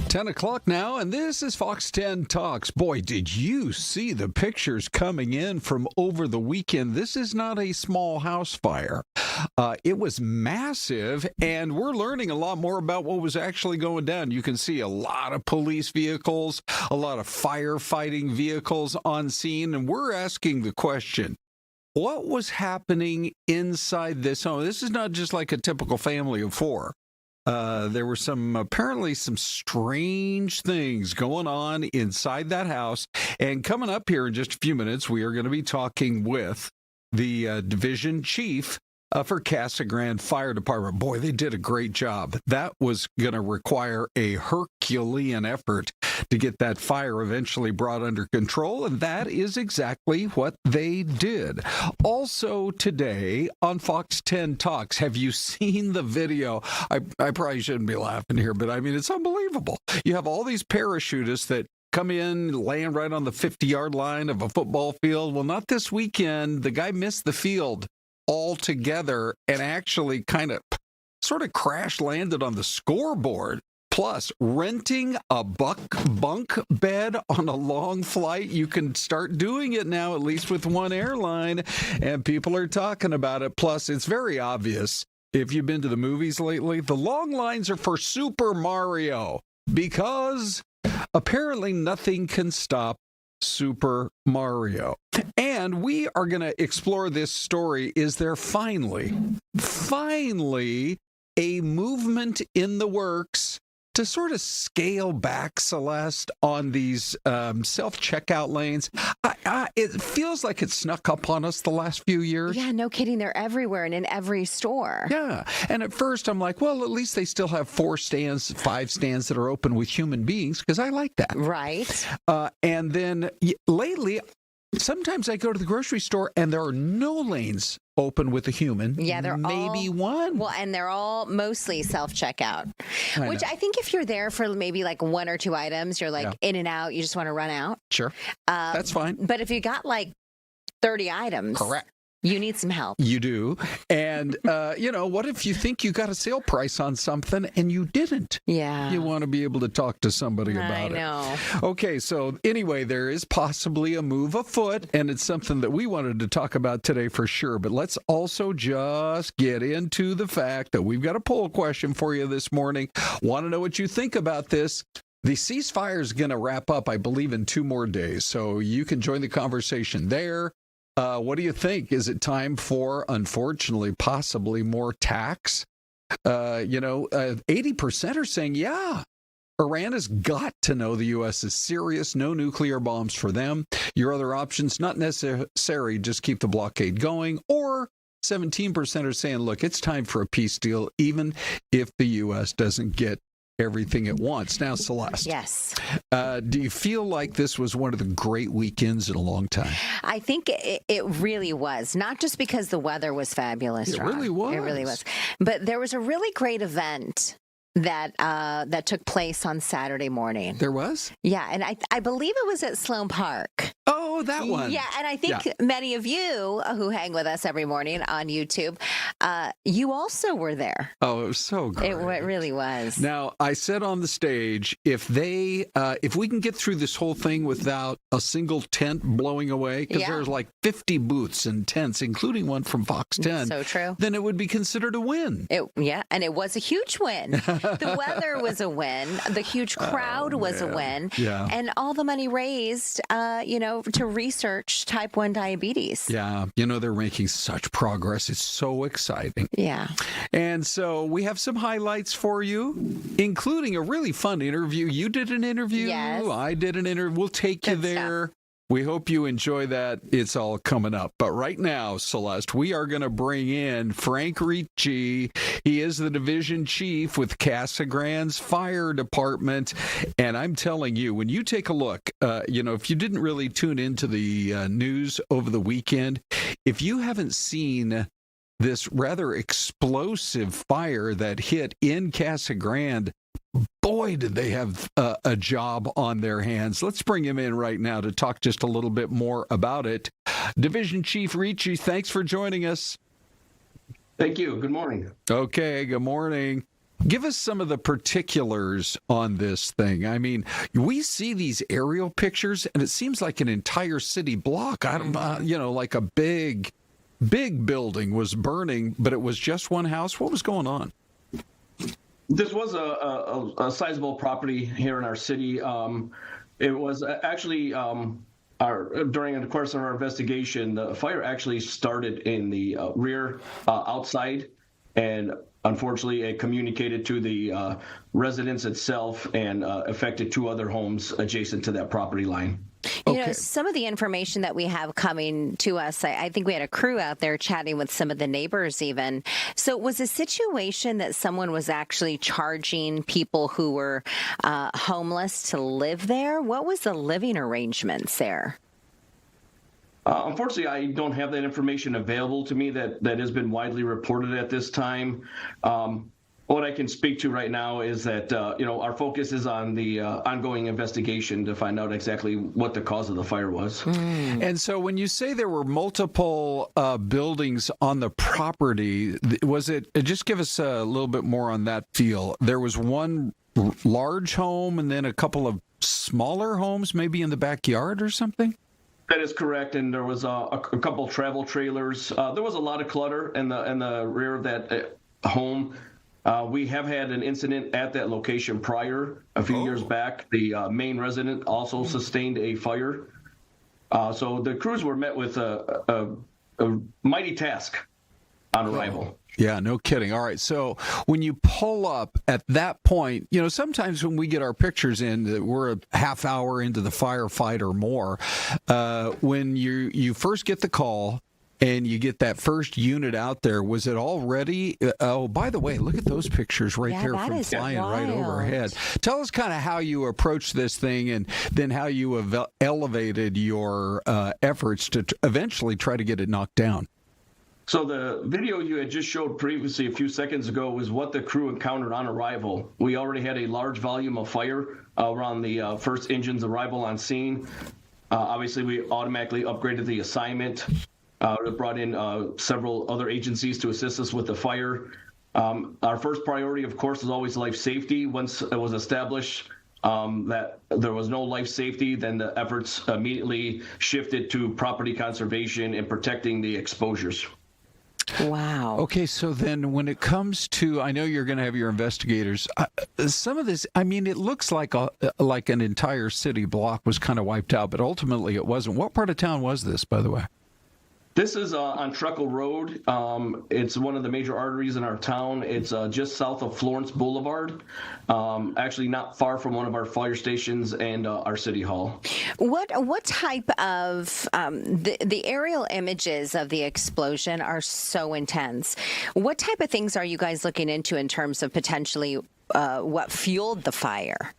10 o'clock now, and this is Fox 10 Talks. Boy, did you see the pictures coming in from over the weekend? This is not a small house fire. It was massive, and we're learning a lot more about what was actually going down. You can see a lot of police vehicles, a lot of firefighting vehicles on scene, and we're asking the question, what was happening inside this home? This is not just like a typical family of four. There were apparently some strange things going on inside that house. And coming up here in just a few minutes, we are going to be talking with the division chief for Casa Grande Fire Department. Boy, they did a great job. That was going to require a Herculean effort to get that fire eventually brought under control, and that is exactly what they did. Also today on Fox 10 Talks, have you seen the video? I probably shouldn't be laughing here, but I mean, it's unbelievable. You have all these parachutists that come in, land right on the 50-yard line of a football field. Well, not this weekend. The guy missed the field altogether and actually sort of crash landed on the scoreboard. Plus, renting a bunk bed on a long flight, you can start doing it now, at least with one airline, and people are talking about it. Plus, it's very obvious, if you've been to the movies lately, the long lines are for Super Mario, because apparently nothing can stop Super Mario. And we are going to explore this story. Is there finally a movement in the works to sort of scale back, Syleste, on these self-checkout lanes? It feels like it snuck up on us the last few years. Yeah, no kidding. They're everywhere and in every store. Yeah. And at first I'm like, well, at least they still have 5 stands that are open with human beings, because I like that. Right. And then lately, sometimes I go to the grocery store and there are no lanes open with a human. Yeah, they're maybe one. Well, and they're all mostly self-checkout, which I think if you're there for maybe like 1 or 2 items, you're like in and out, you just want to run out. Sure. That's fine. But if you got like 30 items. Correct. You need some help. You do. And, what if you think you got a sale price on something and you didn't? Yeah. You want to be able to talk to somebody about it. I know. Okay, so anyway, there is possibly a move afoot, and it's something that we wanted to talk about today for sure. But let's also just get into the fact that we've got a poll question for you this morning. Want to know what you think about this? The ceasefire is going to wrap up, I believe, in 2 more days. So you can join the conversation there. What do you think? Is it time for, unfortunately, possibly more tax? 80% are saying, yeah, Iran has got to know the U.S. is serious. No nuclear bombs for them. Your other options, not necessary, just keep the blockade going. Or 17% are saying, look, it's time for a peace deal, even if the U.S. doesn't get everything it wants. Now, Syleste. Yes. Do you feel like this was one of the great weekends in a long time? I think it really was. Not just because the weather was fabulous. It really was. It really was. But there was a really great event that took place on Saturday morning. There was? Yeah, and I believe it was at Sloan Park. Oh, that one. Yeah, and I think many of you who hang with us every morning on YouTube, you also were there. Oh, it was so great. It really was. Now, I said on the stage, if we can get through this whole thing without a single tent blowing away, because there's like 50 booths and tents, including one from Fox 10. So true. Then it would be considered a win. And it was a huge win. The weather was a win. The huge crowd was a win. Yeah. And all the money raised, to research type 1 diabetes. Yeah. They're making such progress. It's so exciting. Yeah. And so we have some highlights for you, including a really fun interview. You did an interview. Yes. I did an interview. We'll take you there. We hope you enjoy that. It's all coming up. But right now, Syleste, we are going to bring in Frank Ricci. He is the division chief with Casa Grande Fire Department. And I'm telling you, when you take a look, if you didn't really tune into the news over the weekend, if you haven't seen this rather explosive fire that hit in Casa Grande, boy, did they have a job on their hands. Let's bring him in right now to talk just a little bit more about it. Division Chief Ricci, thanks for joining us. Thank you. Good morning. Okay, good morning. Give us some of the particulars on this thing. I mean, we see these aerial pictures, and it seems like an entire city block. I don't know, like a big building was burning, but it was just one house. What was going on? This was a sizable property here in our city. It was actually during the course of our investigation, the fire actually started in the rear outside, and unfortunately, it communicated to the residence itself and affected 2 other homes adjacent to that property line. You know, some of the information that we have coming to us, I think we had a crew out there chatting with some of the neighbors even. So it was a situation that someone was actually charging people who were homeless to live there? What was the living arrangements there? Unfortunately, I don't have that information available to me that has been widely reported at this time. What I can speak to right now is that, our focus is on the ongoing investigation to find out exactly what the cause of the fire was. And so when you say there were multiple buildings on the property, was it, just give us a little bit more on that feel. There was one large home and then a couple of smaller homes, maybe in the backyard or something? That is correct, and there was a couple travel trailers. There was a lot of clutter in the rear of that home. We have had an incident at that location prior, a few years back. The main resident also sustained a fire. So the crews were met with a mighty task on arrival. Yeah, no kidding. All right. So when you pull up at that point, sometimes when we get our pictures in, we're a half hour into the firefight or more. When you first get the call and you get that first unit out there, was it all ready? Oh, by the way, look at those pictures right there from flying right overhead. Tell us kind of how you approached this thing and then how you have elevated your efforts to eventually try to get it knocked down. So the video you had just showed previously a few seconds ago was what the crew encountered on arrival. We already had a large volume of fire around the first engine's arrival on scene. Obviously, we automatically upgraded the assignment. Brought in several other agencies to assist us with the fire. Our first priority, of course, is always life safety. Once it was established that there was no life safety, then the efforts immediately shifted to property conservation and protecting the exposures. Wow. Okay, so then when it comes to, I know you're going to have your investigators. Some of this, I mean, it looks like an entire city block was kind of wiped out, but ultimately it wasn't. What part of town was this, by the way? This is on Truckle Road. It's one of the major arteries in our town. It's just south of Florence Boulevard, actually not far from one of our fire stations and our city hall. What type of the aerial images of the explosion are so intense? What type of things are you guys looking into in terms of potentially what fueled the fire?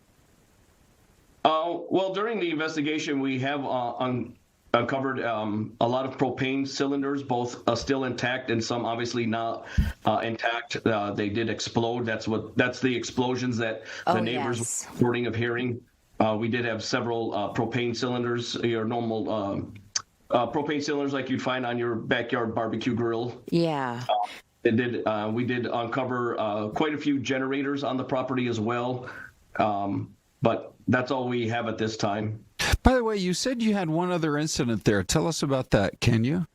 Well, during the investigation, we have uncovered a lot of propane cylinders, both still intact and some obviously not intact. They did explode. That's the explosions that the neighbors were reporting of hearing. We did have several propane cylinders, your normal propane cylinders like you'd find on your backyard barbecue grill. Yeah. We did uncover quite a few generators on the property as well, but that's all we have at this time. By the way, you said you had one other incident there. Tell us about that, can you?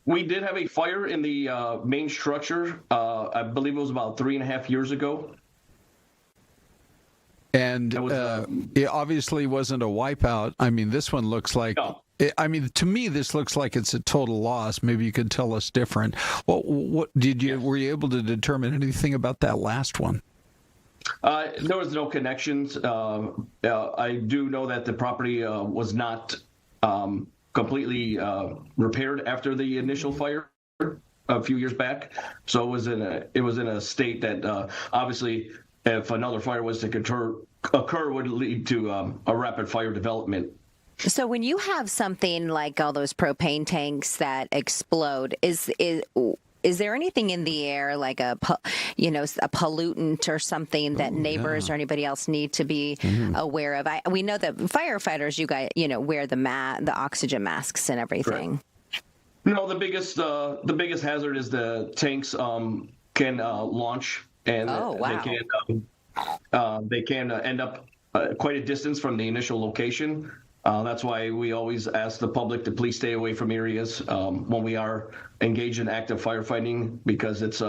We did have a fire in the main structure. I believe it was about 3.5 years ago. And it obviously wasn't a wipeout. I mean, this one looks like... No. To me, this looks like it's a total loss. Maybe you could tell us different. Well, were you able to determine anything about that last one? There was no connections. I do know that the property was not completely repaired after the initial fire a few years back. So it was in a state that obviously, if another fire was to occur, would lead to a rapid fire development. So when you have something like all those propane tanks that explode, is there anything in the air, like a pollutant or something that neighbors or anybody else need to be aware of? We know that firefighters, you guys, wear the oxygen masks and everything. Right. No, the biggest hazard is the tanks can launch and Oh, wow. they can end up quite a distance from the initial location. That's why we always ask the public to please stay away from areas when we are engaged in active firefighting, because it's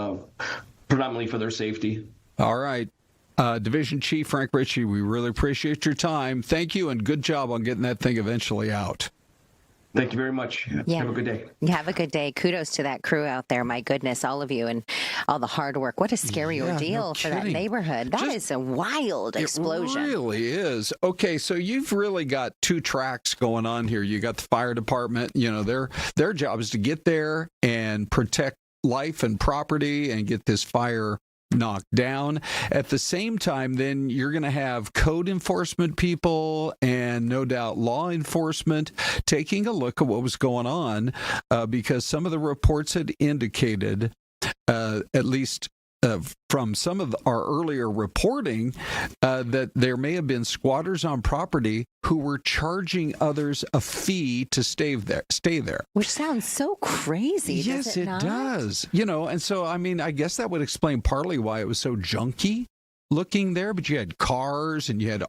predominantly for their safety. All right. Division Chief Frank Ricci, we really appreciate your time. Thank you, and good job on getting that thing eventually out. Thank you very much. Yeah. Have a good day. Have a good day. Kudos to that crew out there. My goodness, all of you, and all the hard work. What a scary ordeal for that neighborhood. That is a wild explosion. It really is. Okay, so you've really got two tracks going on here. You got the fire department. You know, their job is to get there and protect life and property and get this fire knocked down. At the same time, then you're going to have code enforcement people and no doubt law enforcement taking a look at what was going on, because some of the reports had indicated, at least from some of our earlier reporting, that there may have been squatters on property who were charging others a fee to stay there. Which sounds so crazy. Yes, it does. You know, and so, I mean, I guess that would explain partly why it was so junky looking there, but you had cars and you had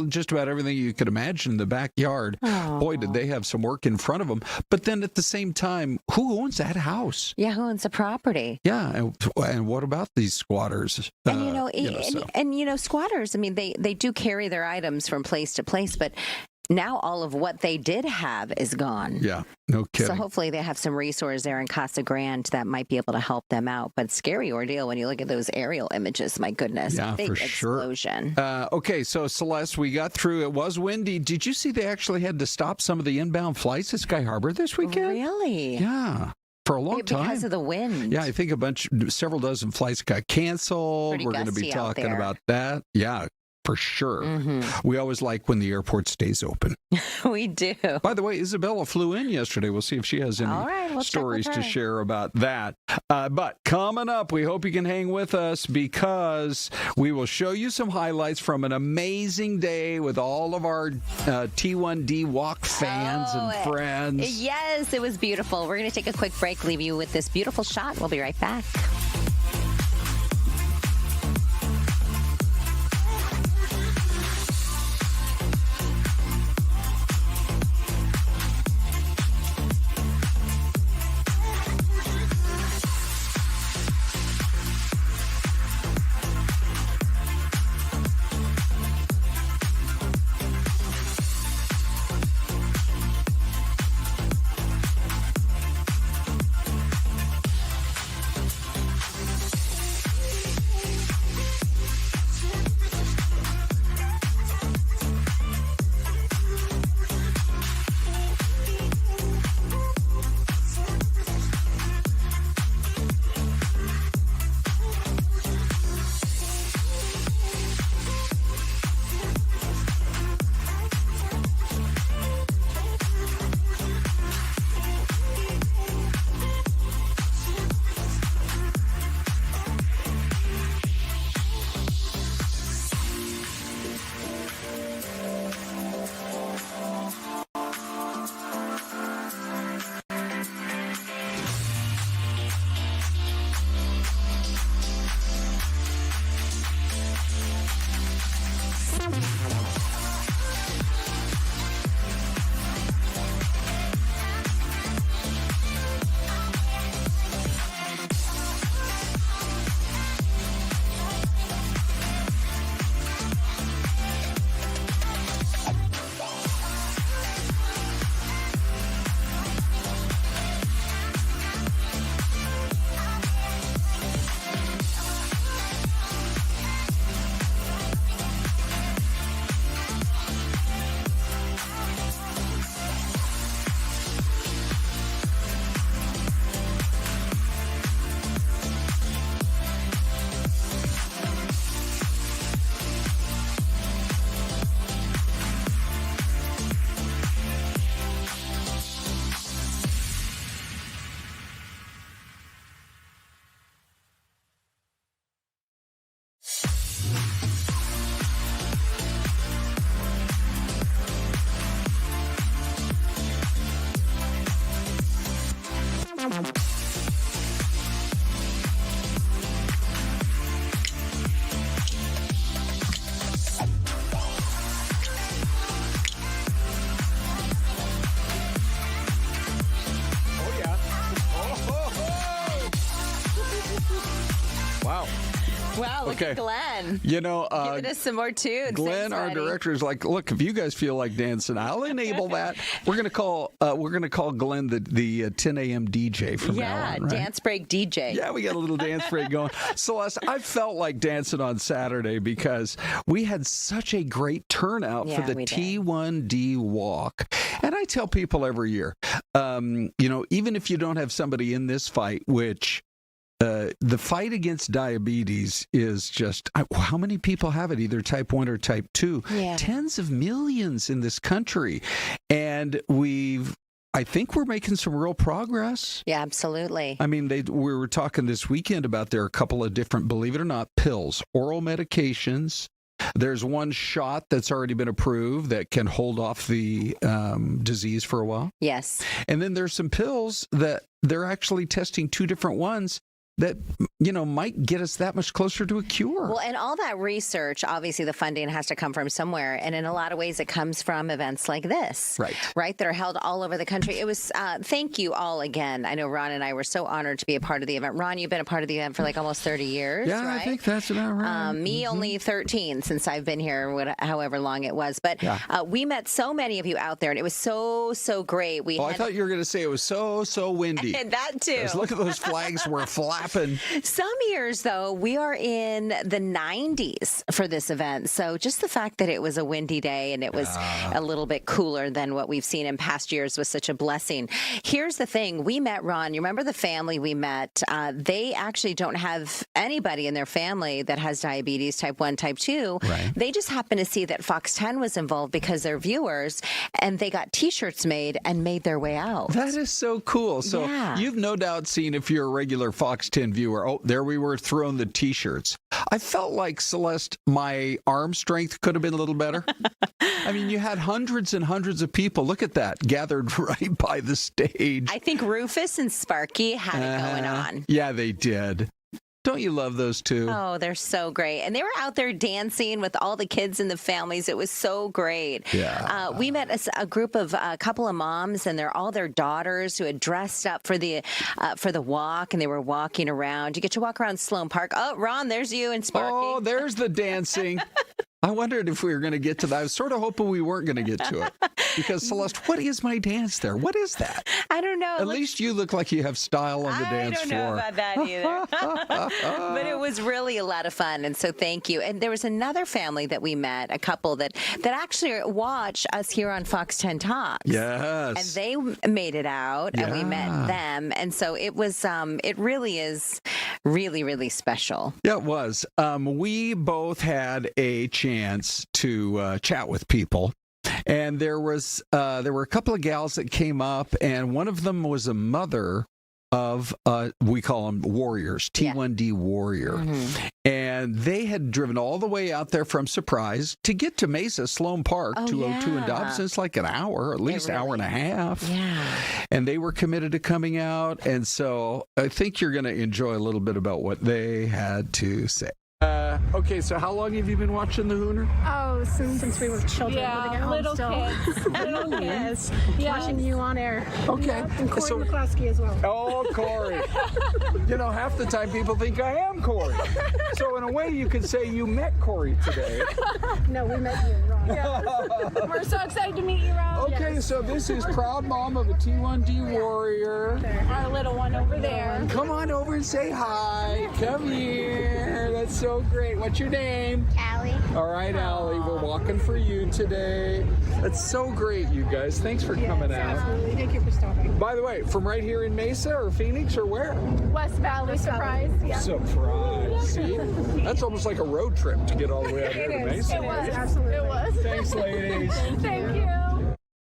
just about everything you could imagine in the backyard. Aww. Boy, did they have some work in front of them. But then at the same time, who owns that house? Yeah, who owns the property? Yeah, and what about these squatters? And squatters, I mean, they do carry their items from place to place, but now all of what they did have is gone. Yeah, no kidding. So hopefully they have some resource there in Casa Grande that might be able to help them out. But scary ordeal when you look at those aerial images. My goodness. Yeah, big for sure. explosion. Okay, so Syleste, we got through. It was windy. Did you see they actually had to stop some of the inbound flights at Sky Harbor this weekend? Really? Yeah. For a long time. Because of the wind. Yeah, I think several dozen flights got canceled. Pretty We're going to be gusty out talking there. about that. Yeah, for sure. Mm-hmm. We always like when the airport stays open. We do. By the way, Isabella flew in yesterday. We'll see if she has any All right, we'll check with stories to her. share about that. But coming up, we hope you can hang with us, because we will show you some highlights from an amazing day with all of our T1D Walk fans and friends. Yes, it was beautiful. We're going to take a quick break, leave you with this beautiful shot. We'll be right back. Okay. Glenn. You know, Giving us some more tunes. Glenn, Thanks, our buddy. director, is like, look, if you guys feel like dancing, I'll enable that. We're gonna call Glenn the 10 a.m. DJ from now on, right? Dance break DJ. Yeah, we got a little dance break going. Celeste, I felt like dancing on Saturday because we had such a great turnout for the we did. T1D walk. And I tell people every year, you know, even if you don't have somebody in this fight, which the fight against diabetes is just, how many people have it, either type 1 or type 2? Yeah. Tens of millions in this country. And I think we're making some real progress. Yeah, absolutely. I mean, we were talking this weekend about there are a couple of different, believe it or not, pills, oral medications. There's one shot that's already been approved that can hold off the disease for a while. Yes. And then there's some pills that they're actually testing 2 different ones that, you know, might get us that much closer to a cure. Well, and all that research, obviously the funding has to come from somewhere. And in a lot of ways, it comes from events like this. Right. That are held all over the country. It was, thank you all again. I know Ron and I were so honored to be a part of the event. Ron, you've been a part of the event for like almost 30 years, yeah, right? I think that's about right. Me only 13 since I've been here, however long it was. But we met so many of you out there, and it was so great. I thought you were going to say it was so windy. And that too. Just look at those flags were flapping. Some years, though, we are in the 90s for this event. So just the fact that it was a windy day and it was a little bit cooler than what we've seen in past years was such a blessing. Here's the thing. We met Ron. You remember the family we met? They actually don't have anybody in their family that has diabetes, type 1, type 2. Right. They just happened to see that Fox 10 was involved because they're viewers, and they got T-shirts made and made their way out. That is so cool. So you've no doubt seen, if you're a regular Fox 10 viewer, there we were throwing the T-shirts. I felt like, Celeste, my arm strength could have been a little better. I mean, you had hundreds and hundreds of people, look at that, gathered right by the stage. I think Rufus and Sparky had it going on. Yeah, they did. Don't you love those two? Oh, they're so great. And they were out there dancing with all the kids and the families. It was so great. Yeah. We met a group of a couple of moms, and they're all their daughters who had dressed up for the walk, and they were walking around. You get to walk around Sloan Park. Oh, Ron, there's you and Sparky. Oh, there's the dancing. I wondered if we were going to get to that. I was sort of hoping we weren't going to get to it. Because, Celeste, what is my dance there? What is that? I don't know. At least you look like you have style on the dance floor. I don't know about that either. But it was really a lot of fun, and so thank you. And there was another family that we met, a couple that actually watch us here on Fox 10 Talks. Yes. And they made it out, and we met them. And so it was, it really is really, really special. Yeah, it was. We both had a chance to chat with people. And there were a couple of gals that came up, and one of them was a mother of, we call them warriors, T1D warrior. Mm-hmm. And they had driven all the way out there from Surprise to get to Mesa, Sloan Park, 202 and Dobson. It's like an hour, at least hour and a half. Yeah. And they were committed to coming out. And so I think you're going to enjoy a little bit about what they had to say. Okay, so how long have you been watching the Hooner? Oh, since we were children living at home little still. kids. Little kids. Yes. Watching you on air. Okay. And Corey McCloskey as well. Oh, Corey. You know, half the time people think I am Corey. So in a way, you could say you met Corey today. No, we met you, Ron. We're so excited to meet you, Ron. Okay, so this is proud mom of a T1D warrior. Our little one over there. Come on over and say hi. Come here. That's so great. What's your name? Allie. All right, Allie, we're walking for you today. That's so great, you guys. Thanks for coming out. Absolutely. Thank you for stopping. By the way, from right here in Mesa or Phoenix or where? West Valley surprise. Yeah. Surprise. See? That's almost like a road trip to get all the way out here to Mesa. It was. Absolutely. It was. Thanks, ladies. Thank you.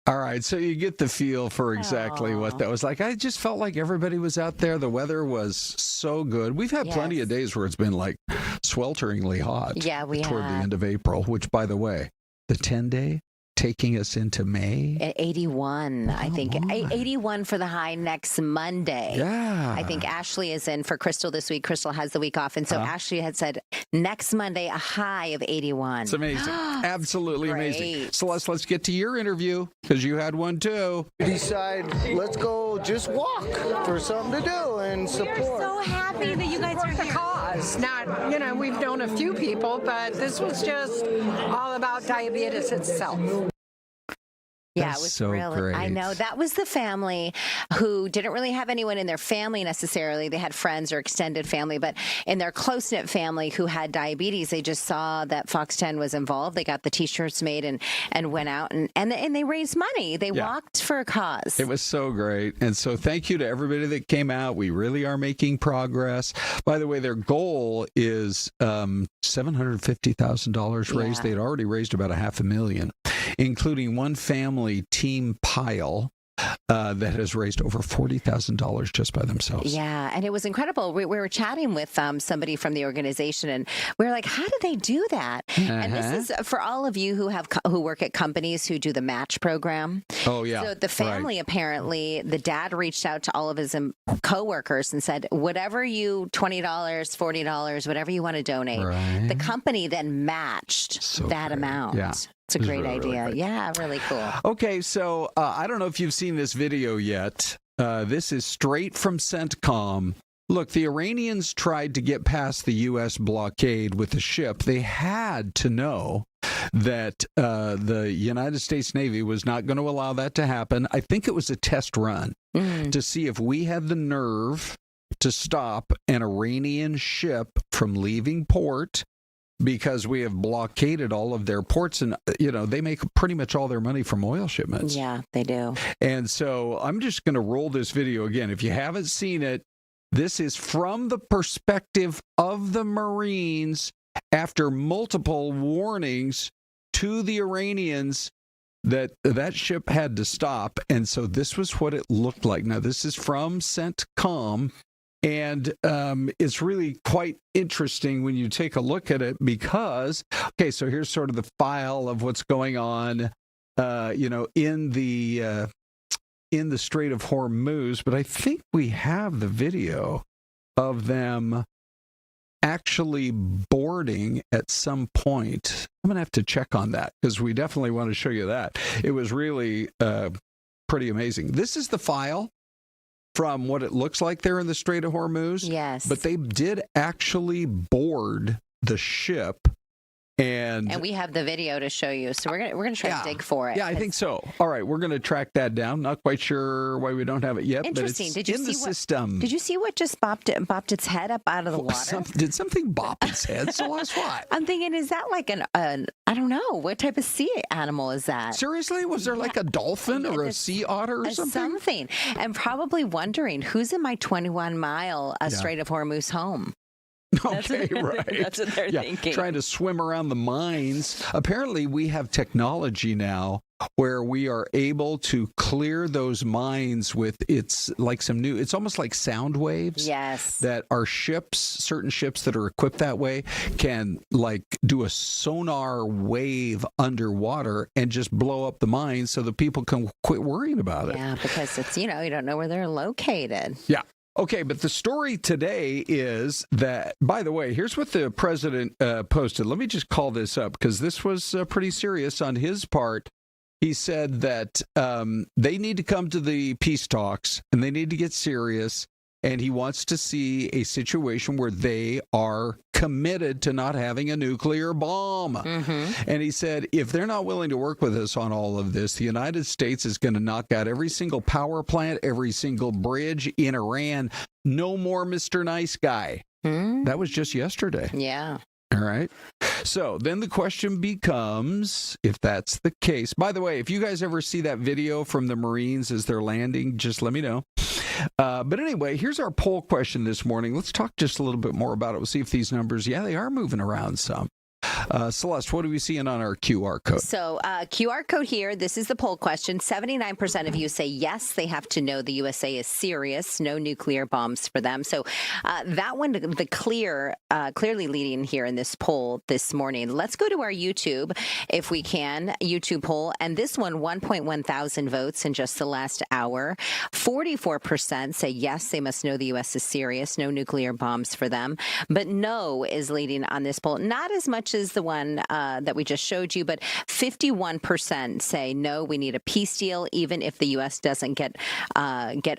All right, so you get the feel for exactly what that was like. I just felt like everybody was out there. The weather was so good. We've had plenty of days where it's been like swelteringly hot. Yeah, we toward have. the end of April, which, by the way, the 10-day taking us into May? At 81, I think. 81 for the high next Monday. Yeah. I think Ashley is in for Crystal this week. Crystal has the week off. And so Ashley had said next Monday, a high of 81. It's amazing. Absolutely amazing. Great. Celeste, let's get to your interview because you had one too. Decide, let's go just walk for something to do and support. We're so happy that you guys are the here. cause. Not, we've known a few people, but this was just all about diabetes itself. Yeah, That's it was so really. great. I know that was the family who didn't really have anyone in their family necessarily. They had friends or extended family, but in their close knit family who had diabetes, they just saw that Fox 10 was involved. They got the T-shirts made and went out and they raised money. They walked for a cause. It was so great. And so thank you to everybody that came out. We really are making progress. By the way, their goal is $750,000 raised. They had already raised about $500,000, including one family Team Pile that has raised over $40,000 just by themselves. Yeah, and it was incredible. We were chatting with somebody from the organization, and we were like, "How do they do that?" And this is for all of you who work at companies who do the match program. Oh yeah. So the family apparently, the dad reached out to all of his coworkers and said, "Whatever you $20, $40, whatever you want to donate." Right. The company then matched that amount. Yeah. It's a great really, idea. really great. Yeah, really cool. Okay, so I don't know if you've seen this video yet. This is straight from CENTCOM. Look, the Iranians tried to get past the U.S. blockade with the ship. They had to know that the United States Navy was not going to allow that to happen. I think it was a test run to see if we had the nerve to stop an Iranian ship from leaving port, because we have blockaded all of their ports, and they make pretty much all their money from oil shipments. Yeah, they do. And so I'm just going to roll this video again. If you haven't seen it, this is from the perspective of the Marines after multiple warnings to the Iranians that ship had to stop. And so this was what it looked like. Now, this is from CENTCOM. And it's really quite interesting when you take a look at it because, okay, so here's sort of the file of what's going on, in the Strait of Hormuz. But I think we have the video of them actually boarding at some point. I'm going to have to check on that because we definitely want to show you that. It was really pretty amazing. This is the file from what it looks like there in the Strait of Hormuz. Yes. But they did actually board the ship. And we have the video to show you. So we're gonna try to dig for it. Yeah, I think so. All right, we're going to track that down. Not quite sure why we don't have it yet, Interesting. but it's in the system. Did you see what just bopped its head up out of the water? Did something bop its head? So that's what? I'm thinking, is that like an I don't know, what type of sea animal is that? Seriously? Was there like a dolphin or a sea otter or something? Something. And probably wondering, who's in my 21-mile Strait of Hormuz home? Okay, right. That's what they're thinking. Trying to swim around the mines. Apparently, we have technology now where we are able to clear those mines with it's almost like sound waves. Yes. That our ships, certain ships that are equipped that way, can like do a sonar wave underwater and just blow up the mines so that people can quit worrying about it. Yeah, because it's, you don't know where they're located. Yeah. Okay, but the story today is that, by the way, here's what the president posted. Let me just call this up because this was pretty serious on his part. He said that they need to come to the peace talks and they need to get serious. And he wants to see a situation where they are committed to not having a nuclear bomb. Mm-hmm. And he said, if they're not willing to work with us on all of this, the United States is going to knock out every single power plant, every single bridge in Iran. No more Mr. Nice Guy. Mm-hmm. That was just yesterday. Yeah. All right. So then the question becomes, if that's the case. By the way, if you guys ever see that video from the Marines as they're landing, just let me know. But anyway, here's our poll question this morning. Let's talk just a little bit more about it. We'll see if these numbers, they are moving around some. Celeste, what are we seeing on our QR code? So QR code here, this is the poll question. 79% of you say yes, they have to know the USA is serious, no nuclear bombs for them. So that one, the clearly leading here in this poll this morning. Let's go to our YouTube, if we can, YouTube poll. And this one, 1.1 thousand votes in just the last hour. 44% say yes, they must know the U.S. is serious, no nuclear bombs for them. But no is leading on this poll. Not as much as the one that we just showed you, but 51% say no, we need a peace deal, even if the U.S. doesn't get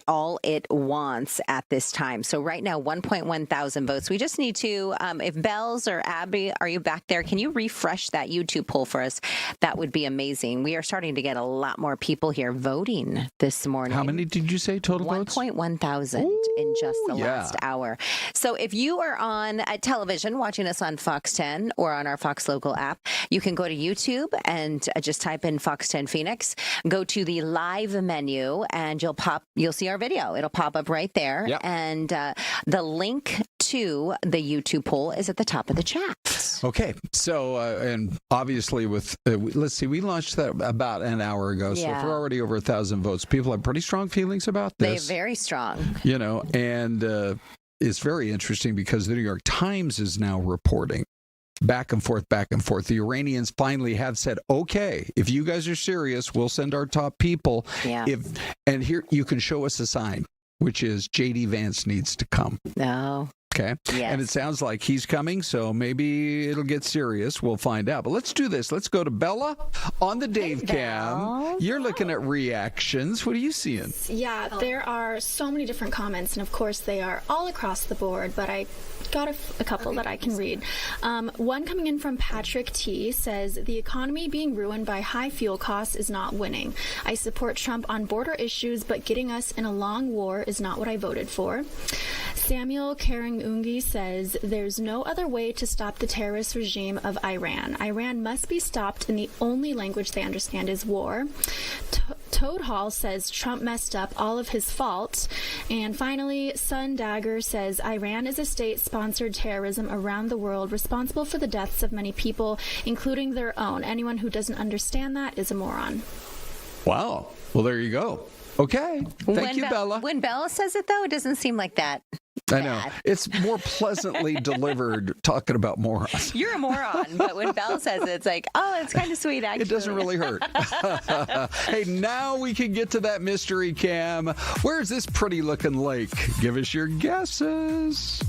all it wants at this time. So right now, 1.1 thousand votes. We just need to, if Bells or Abby, are you back there? Can you refresh that YouTube poll for us? That would be amazing. We are starting to get a lot more people here voting this morning. How many did you say total votes? 1.1 thousand in just the last hour. So if you are on television watching us on Fox 10 or on our Fox Local app, you can go to YouTube and just type in Fox 10 Phoenix. Go to the live menu and you'll see our video. It'll pop up right there. Yep. And the link to the YouTube poll is at the top of the chat. Okay. So, and obviously with, let's see, we launched that about an hour ago. So if we're already over 1,000 votes, people have pretty strong feelings about this. They're very strong. You know, and it's very interesting because the New York Times is now reporting back and forth. The Iranians finally have said, okay, if you guys are serious, we'll send our top people. Yeah. And here you can show us a sign, which is J.D. Vance needs to come. No. Okay. Yes. And it sounds like he's coming, so maybe it'll get serious. We'll find out. But let's do this. Let's go to Bella on the Dave Cam. You're looking at reactions. What are you seeing? Yeah, there are so many different comments, and of course they are all across the board, but I got a couple that I can read. One coming in from Patrick T says, the economy being ruined by high fuel costs is not winning. I support Trump on border issues, but getting us in a long war is not what I voted for. Samuel Karangungi says, there's no other way to stop the terrorist regime of Iran. Iran must be stopped, and the only language they understand is war. Toad Hall says Trump messed up, all of his fault. And finally, Sun Dagger says Iran is a state-sponsored terrorism around the world responsible for the deaths of many people, including their own. Anyone who doesn't understand that is a moron. Wow. Well, there you go. Okay. Thank you, Bella. When Bella says it, though, it doesn't seem like that. I know. It's more pleasantly delivered talking about morons. You're a moron, but when Belle says it, it's like, oh, it's kind of sweet, actually. It doesn't really hurt. Hey, now we can get to that mystery cam. Where's this pretty looking lake? Give us your guesses.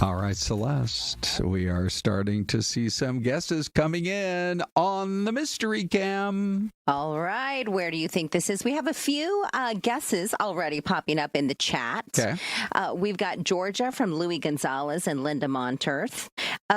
All right, Celeste, we are starting to see some guesses coming in on the mystery cam. All right, where do you think this is? We have a few guesses already popping up in the chat. Okay. We've got Georgia from Louis Gonzalez and Linda Monterth.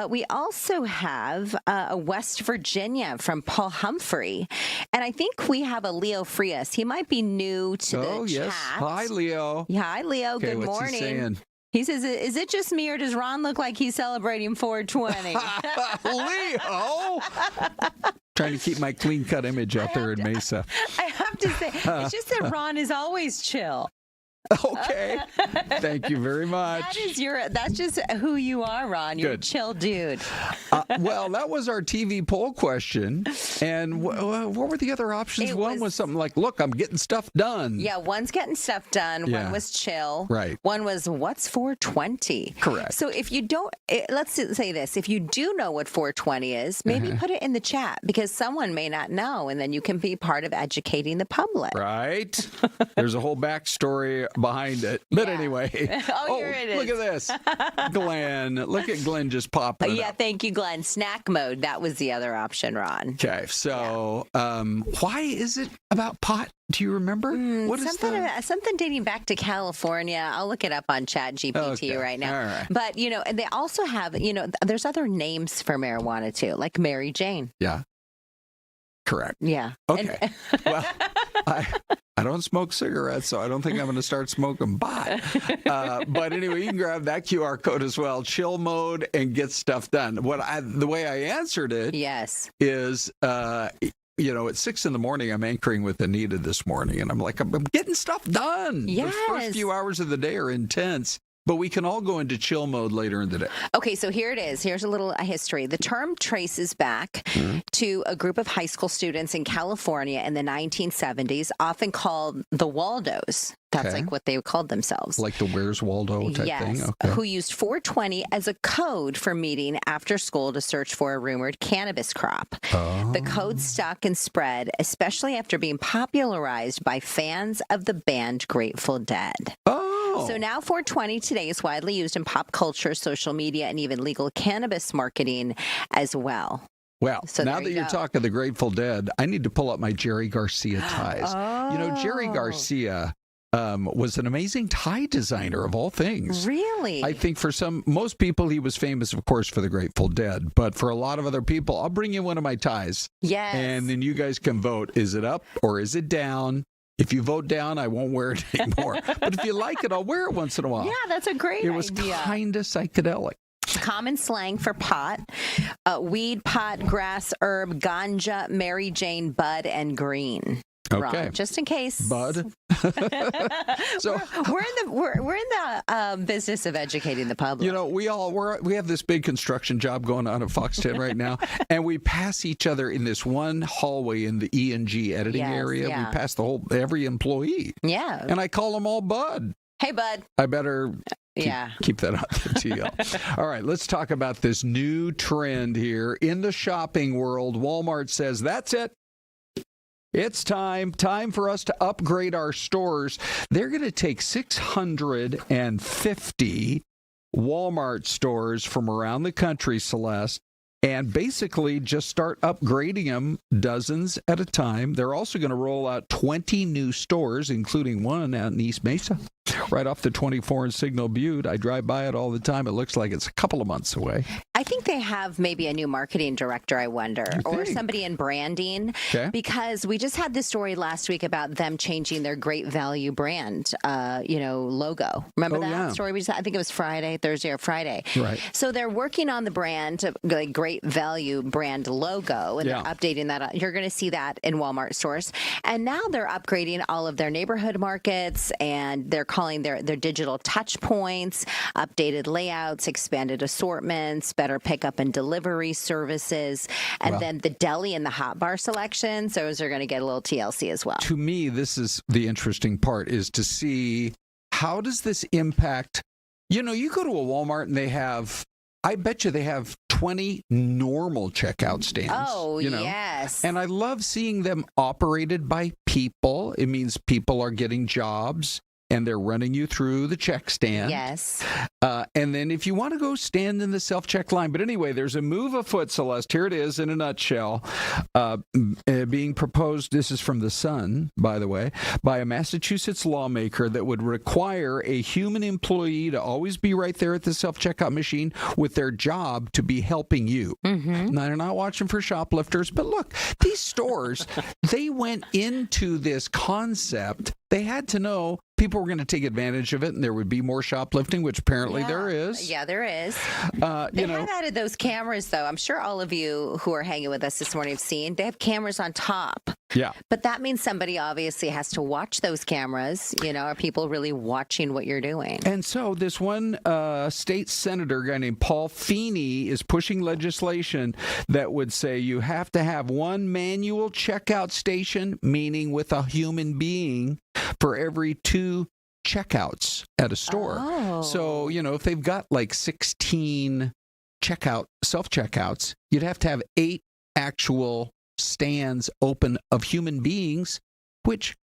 We also have West Virginia from Paul Humphrey. And I think we have a Leo Frias. He might be new to the yes. chat. Hi, Leo. Yeah, hi, Leo. Okay, Good what's morning. he saying? He says, is it just me or does Ron look like he's celebrating 420? Leo! Trying to keep my clean-cut image out there in Mesa. I have to say, it's just that Ron is always chill. Okay. Thank you very much. That's just who you are, Ron. You're Good. a chill dude. Well, that was our TV poll question. And what were the other options? One was something like, look, I'm getting stuff done. Yeah, one's getting stuff done. Yeah. One was chill. Right. One was, what's 420? Correct. So if you don't, let's say this. If you do know what 420 is, maybe put it in the chat because someone may not know, and then you can be part of educating the public. Right. There's a whole backstory behind it. But anyway. Here it is. Look at this. Glenn. Look at Glenn just popping up. Thank you, Glenn. Snack mode. That was the other option, Ron. Okay. So why is it about pot? Do you remember? What is something dating back to California. I'll look it up on Chat GPT right now. All right. But, and they also have, there's other names for marijuana too, like Mary Jane. Yeah. Correct. Yeah. Okay. Well, I don't smoke cigarettes, so I don't think I'm going to start smoking pot. But anyway, you can grab that QR code as well. Chill mode and get stuff done. The way I answered it is, at 6 a.m, I'm anchoring with Anita this morning, and I'm like, I'm getting stuff done. Yes. The first few hours of the day are intense. But we can all go into chill mode later in the day. Okay, so here it is. Here's a little history. The term traces back to a group of high school students in California in the 1970s, often called the Waldos. That's like what they called themselves. Like the Where's Waldo type thing? Okay. Who used 420 as a code for meeting after school to search for a rumored cannabis crop. Oh. The code stuck and spread, especially after being popularized by fans of the band Grateful Dead. Oh. So now 420 today is widely used in pop culture, social media, and even legal cannabis marketing as well. Well, now that you're talking the Grateful Dead, I need to pull up my Jerry Garcia ties. Jerry Garcia was an amazing tie designer of all things. Really? I think for most people, he was famous, of course, for the Grateful Dead. But for a lot of other people, I'll bring you one of my ties. Yes. And then you guys can vote. Is it up or is it down? If you vote down, I won't wear it anymore. But if you like it, I'll wear it once in a while. Yeah, that's a great idea. It was kind of psychedelic. Common slang for pot, weed, pot, grass, herb, ganja, Mary Jane, bud, and green. Okay. Ron, just in case. Bud. So we're in the business of educating the public. We have this big construction job going on at Fox 10 right now, and we pass each other in this one hallway in the E&G editing area. Yeah. We pass every employee. Yeah. And I call them all Bud. Hey, Bud. I better keep that on the TL. All right, let's talk about this new trend here in the shopping world. Walmart says, that's it. It's time for us to upgrade our stores. They're going to take 650 Walmart stores from around the country, Celeste, and basically just start upgrading them dozens at a time. They're also going to roll out 20 new stores, including one out in East Mesa, right off the 24 in Signal Butte. I drive by it all the time. It looks like it's a couple of months away. I think they have maybe a new marketing director, I wonder, or somebody in branding, because we just had this story last week about them changing their Great Value brand, logo. Remember that story? I think it was Thursday or Friday. Right. So they're working on the brand, like Great Value brand logo, and they're updating that. You're going to see that in Walmart stores. And now they're upgrading all of their neighborhood markets, and they're calling their digital touch points, updated layouts, expanded assortments, better pickup and delivery services, and then the deli and the hot bar selections. Those are going to get a little TLC as well. To me, this is the interesting part, is to see how does this impact. You go to a Walmart and I bet you they have 20 normal checkout stands. Oh, yes. And I love seeing them operated by people. It means people are getting jobs. and they're running you through the check stand. Yes. And then if you want to go stand in the self-check line. But anyway, there's a move afoot, Celeste. Here it is in a nutshell. Being proposed, this is from The Sun, by the way, by a Massachusetts lawmaker that would require a human employee to always be right there at the self-checkout machine with their job to be helping you. Mm-hmm. Now, they're not watching for shoplifters, but look, these stores, they went into this concept. They had to know people were going to take advantage of it, and there would be more shoplifting, which apparently there is. Yeah, there is. They have added those cameras, though. I'm sure all of you who are hanging with us this morning have seen. They have cameras on top. Yeah. But that means somebody obviously has to watch those cameras. Are people really watching what you're doing? And so this one state senator, a guy named Paul Feeney, is pushing legislation that would say you have to have one manual checkout station, meaning with a human being, for every 2 checkouts at a store. Oh. So, if they've got like 16 self-checkouts, you'd have to have 8 actual stands open of human beings, which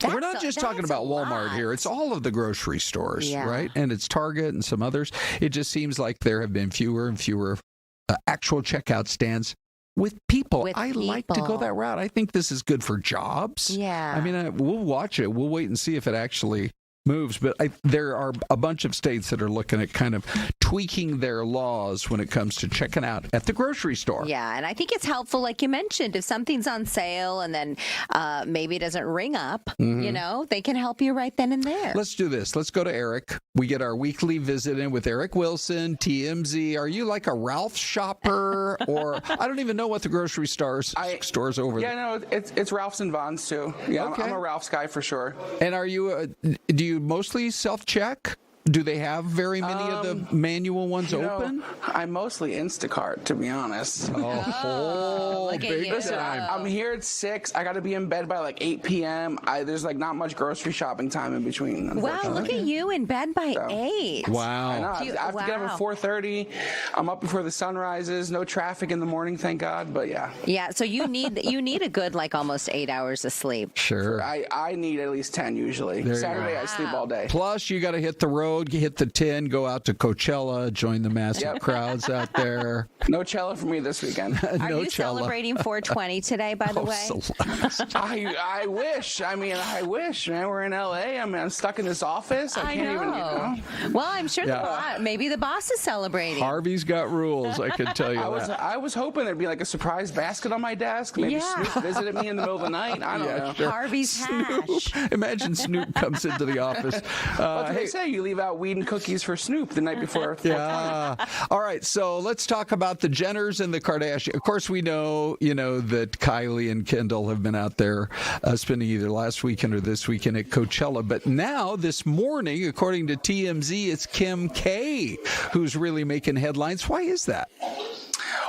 we're not just talking about Walmart here. It's all of the grocery stores, right? And it's Target and some others. It just seems like there have been fewer and fewer actual checkout stands with people. I like to go that route. I think this is good for jobs. Yeah. I mean, we'll watch it. We'll wait and see if it actually moves. But there are a bunch of states that are looking at kind of tweaking their laws when it comes to checking out at the grocery store. Yeah, and I think it's helpful, like you mentioned, if something's on sale and then maybe it doesn't ring up, they can help you right then and there. Let's do this. Let's go to Eric. We get our weekly visit in with Eric Wilson, TMZ. Are you like a Ralph shopper? Or I don't even know what the grocery stores over there. Yeah, no, it's Ralph's and Vons too. Yeah, okay. I'm a Ralph's guy for sure. And are you, do you mostly self-check? Do they have very many of the manual ones open? I'm mostly Instacart, to be honest. Listen, I'm here at 6. I got to be in bed by like 8 p.m. There's like not much grocery shopping time in between. Wow, look at you in bed by 8. Wow. I know. I have to get up at 4:30. I'm up before the sun rises. No traffic in the morning, thank God. But yeah. Yeah. So you need a good like almost 8 hours of sleep. Sure. I need at least 10 usually. Saturday I sleep all day. Plus you got to hit the road. Hit the 10, go out to Coachella, join the massive crowds out there. No cello for me this weekend. Are you celebrating 420 today, by the way? I wish. I wish, man. We're in LA. I'm stuck in this office. I can't even. Well, I'm sure maybe the boss is celebrating. Harvey's got rules, I can tell you I was hoping there'd be like a surprise basket on my desk. Maybe Snoop visited me in the middle of the night. I don't know. Sure. Harvey's hash. Imagine Snoop comes into the office. What do they say? You leave out weed and cookies for Snoop the night before. Yeah. All right. So let's talk about the Jenners and the Kardashians. Of course, we know, that Kylie and Kendall have been out there spending either last weekend or this weekend at Coachella. But now, this morning, according to TMZ, it's Kim K who's really making headlines. Why is that?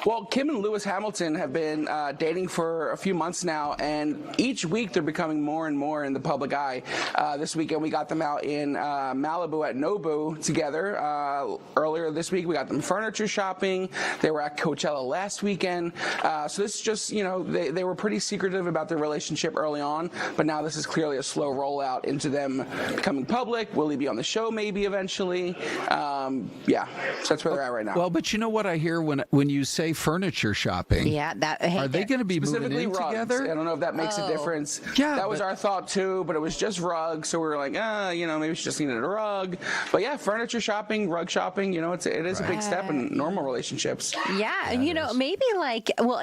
Well, Kim and Lewis Hamilton have been dating for a few months now, and each week they're becoming more and more in the public eye. This weekend we got them out in Malibu at Nobu together. Earlier this week we got them furniture shopping. They were at Coachella last weekend. So this is just, they were pretty secretive about their relationship early on, but now this is clearly a slow rollout into them becoming public. Will he be on the show maybe eventually? So that's where they're at right now. Well, but you know what I hear when you say furniture shopping? Yeah, are they going to be moving in rugs. together? I don't know if that makes a difference. Yeah, that was our thought too, but it was just rugs, so we were like, maybe she just needed a rug. But yeah, furniture shopping, rug shopping, it is a big step in normal relationships. Yeah, and maybe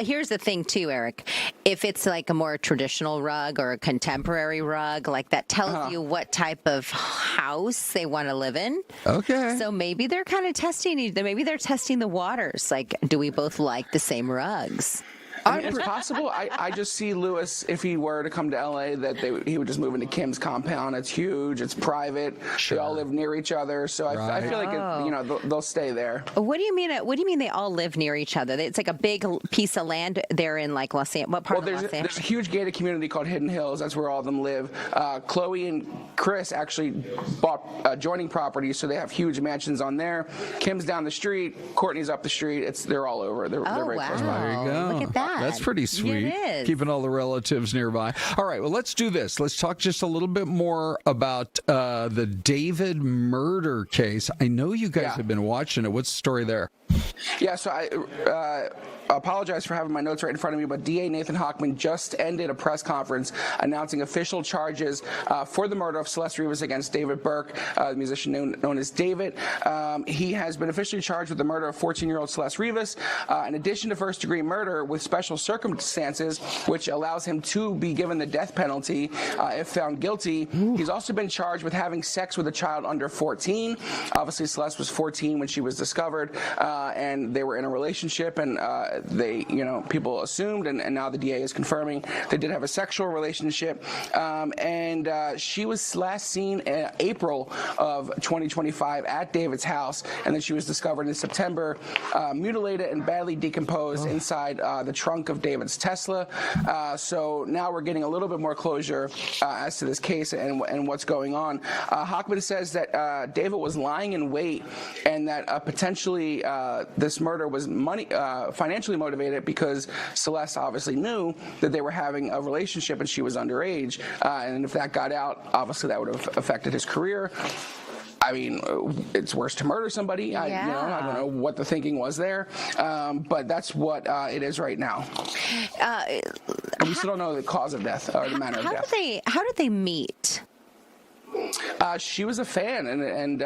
here's the thing too, Eric. If it's like a more traditional rug or a contemporary rug, like that tells you what type of house they want to live in. Okay. So maybe they're kind of testing the waters. Like, do we both like the same rugs? It's possible. I just see Lewis, if he were to come to LA, that he would just move into Kim's compound. It's huge. It's private. Sure. They all live near each other. So I feel like they'll stay there. What do you mean? What do you mean they all live near each other? It's like a big piece of land there in like Los Angeles. What part of Los Angeles? There's a huge gated community called Hidden Hills. That's where all of them live. Chloe and Chris actually bought adjoining properties, so they have huge mansions on there. Kim's down the street. Courtney's up the street. They're all over. They're very close by. There you go. Look at that. That's pretty sweet. It is. Keeping all the relatives nearby. All right, well, let's do this. Let's talk just a little bit more about the David murder case. I know you guys have been watching it. What's the story there? Yeah, so I apologize for having my notes right in front of me, but DA Nathan Hochman just ended a press conference announcing official charges for the murder of Syleste Rodriguez against David Burke, the musician known as David. He has been officially charged with the murder of 14-year-old Syleste Rodriguez, in addition to first-degree murder with special circumstances, which allows him to be given the death penalty if found guilty. He's also been charged with having sex with a child under 14. Obviously, Syleste was 14 when she was discovered, and they were in a relationship, and people assumed, and now the DA is confirming they did have a sexual relationship. She was last seen in April of 2025 at David's house, and then she was discovered in September, mutilated and badly decomposed inside the trunk of David's Tesla. So now we're getting a little bit more closure as to this case and what's going on. Hochman says that David was lying in wait, and that potentially this murder was financially motivated because Syleste obviously knew that they were having a relationship and she was underage. And if that got out, obviously that would have affected his career. I mean, it's worse to murder somebody. I don't know what the thinking was there, but that's what it is right now. And we still don't know the cause of death or the manner of death. How did they meet? She was a fan, and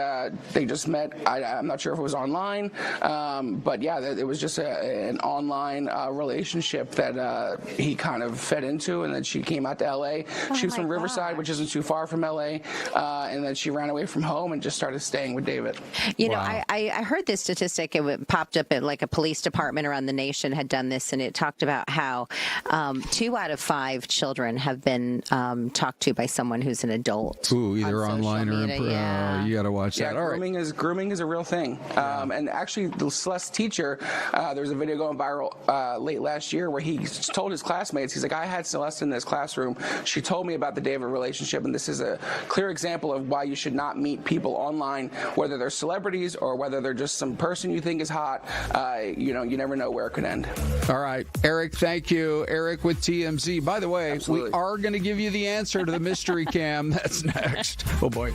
they just met. I'm not sure if it was online, but yeah, it was just an online relationship that he kind of fed into, and then she came out to L.A. She was from Riverside, which isn't too far from L.A., and then she ran away from home and just started staying with David. You know, I heard this statistic. It popped up at like a police department around the nation had done this, and it talked about how 2 out of 5 children have been talked to by someone who's an adult. Ooh, either online or in you got to watch that. All grooming is a real thing. And actually, the Syleste teacher, there was a video going viral late last year where he told his classmates, he's like, I had Syleste in this classroom. She told me about the David relationship, and this is a clear example of why you should not meet people online, whether they're celebrities or whether they're just some person you think is hot. You never know where it could end. All right, Eric, thank you. Eric with TMZ. By the way, Absolutely. We are going to give you the answer to the mystery cam. That's next. Oh, boy.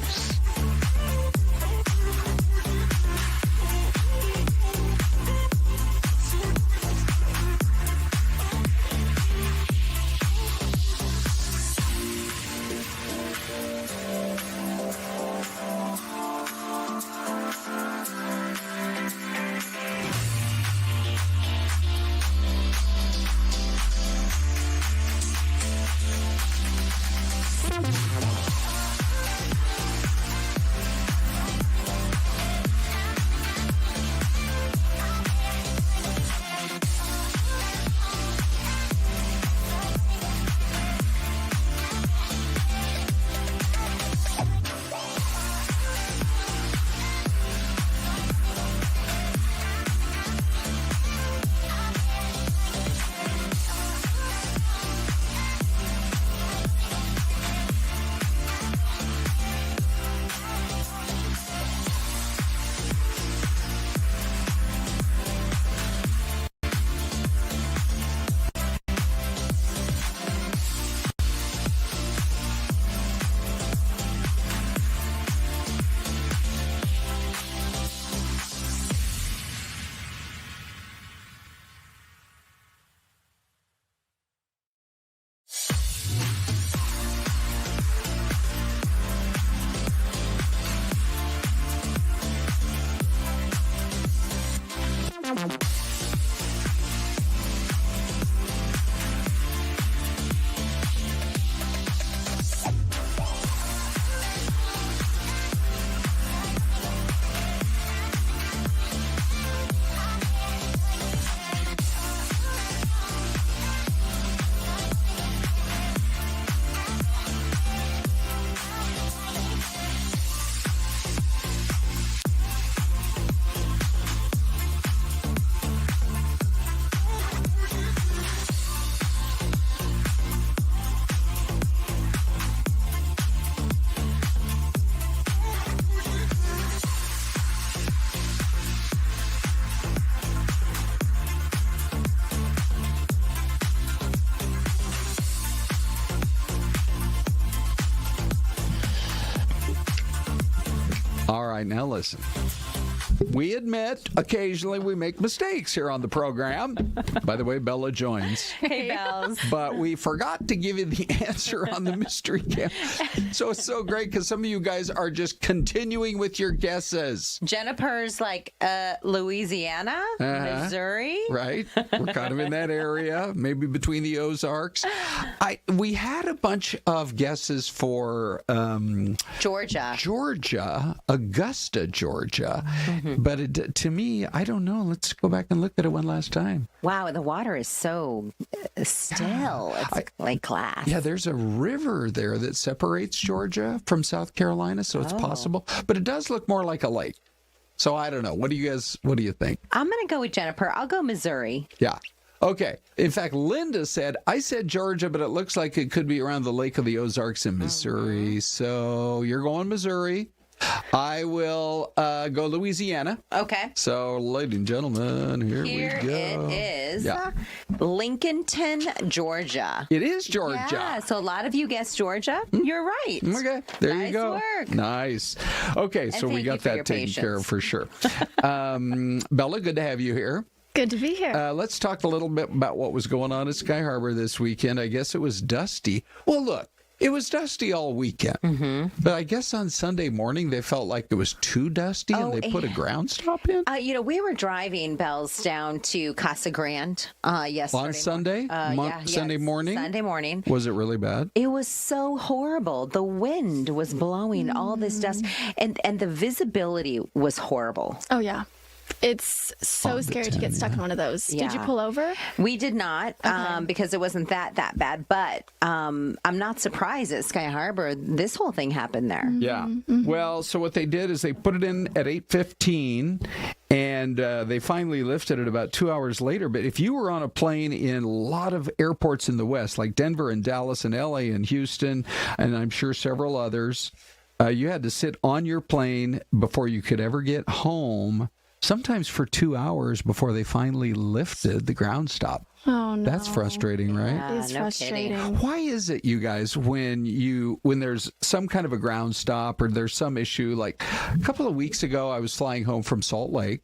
All right, now listen. We admit occasionally we make mistakes here on the program. By the way, Bella joins. Hey, Bells. But we forgot to give you the answer on the mystery camp. So it's so great because some of you guys are just continuing with your guesses. Jennifer's like Louisiana, Missouri. Right. We're kind of in that area, maybe between the Ozarks. We had a bunch of guesses for Georgia, Augusta, Georgia. But to me, I don't know. Let's go back and look at it one last time. Wow, the water is so still. It's like glass. Yeah, there's a river there that separates Georgia from South Carolina, so it's possible. But it does look more like a lake. So I don't know. What do you think? I'm going to go with Jennifer. I'll go Missouri. Yeah. Okay. In fact, Linda said, I said Georgia, but it looks like it could be around the Lake of the Ozarks in Missouri. So you're going Missouri. I will go Louisiana. Okay. So, ladies and gentlemen, here we go. It is Lincolnton, Georgia. It is Georgia. Yeah, so a lot of you guessed Georgia. You're right. Okay, there you go. Nice work. Nice. Okay, so we got that taken care of for sure. Bella, good to have you here. Good to be here. Let's talk a little bit about what was going on at Sky Harbor this weekend. I guess it was dusty. Well, look. It was dusty all weekend, but I guess on Sunday morning they felt like it was too dusty and they put a ground stop in. We were driving, Bells, down to Casa Grande yesterday. On Sunday? Sunday morning? Sunday morning. Was it really bad? It was so horrible. The wind was blowing all this dust, and the visibility was horrible. Oh, yeah. It's so scary to get stuck in one of those. Yeah. Did you pull over? We did not, because it wasn't that bad. But I'm not surprised at Sky Harbor. This whole thing happened there. Yeah. Well, so what they did is they put it in at 8:15, and they finally lifted it about 2 hours later. But if you were on a plane in a lot of airports in the West, like Denver and Dallas and LA and Houston, and I'm sure several others, you had to sit on your plane before you could ever get home. Sometimes for 2 hours before they finally lifted the ground stop. Oh, no. That's frustrating, right? Yeah, It is frustrating. Why is it, you guys, when there's some kind of a ground stop or there's some issue, like a couple of weeks ago, I was flying home from Salt Lake,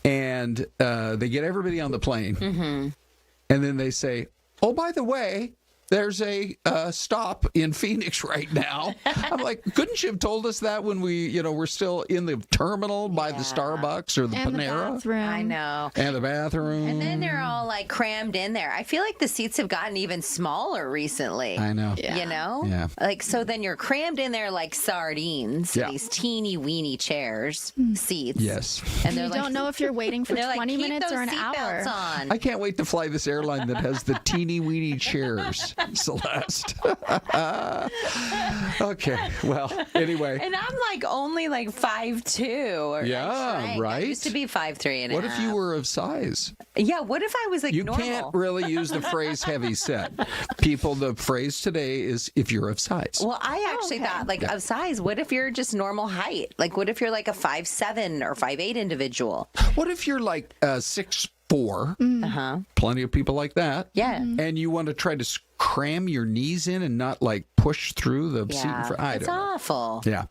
and they get everybody on the plane, and then they say, oh, by the way, there's a stop in Phoenix right now. I'm like, couldn't you have told us that when we're still in the terminal by the Starbucks or the And Panera? the bathroom. I know. And the bathroom. And then they're all like crammed in there. I feel like the seats have gotten even smaller recently. I know. You know? Yeah. Like, so then you're crammed in there like sardines. Yeah. These teeny weeny seats. Yes. And they're You don't know if you're waiting for they're 20 like, "Keep minutes or those an hour. seatbelts on." I can't wait to fly this airline that has the teeny weeny chairs, Celeste. Okay, well, anyway. And I'm like only like 5'2". Or Yeah, shrank. right? I used to be 5'3" and a What half. if you were of size? Yeah, what if I was like You normal? can't really use the phrase heavy set. The phrase today is if you're of size. Well, I actually thought, like, of size, what if you're just normal height? Like, what if you're like a 5'7" or 5'8" individual? What if you're like 6'4"? Uh-huh. Plenty of people like that. Yeah. And you want to try to cram your knees in and not like push through the seat in front. It's awful. Yeah.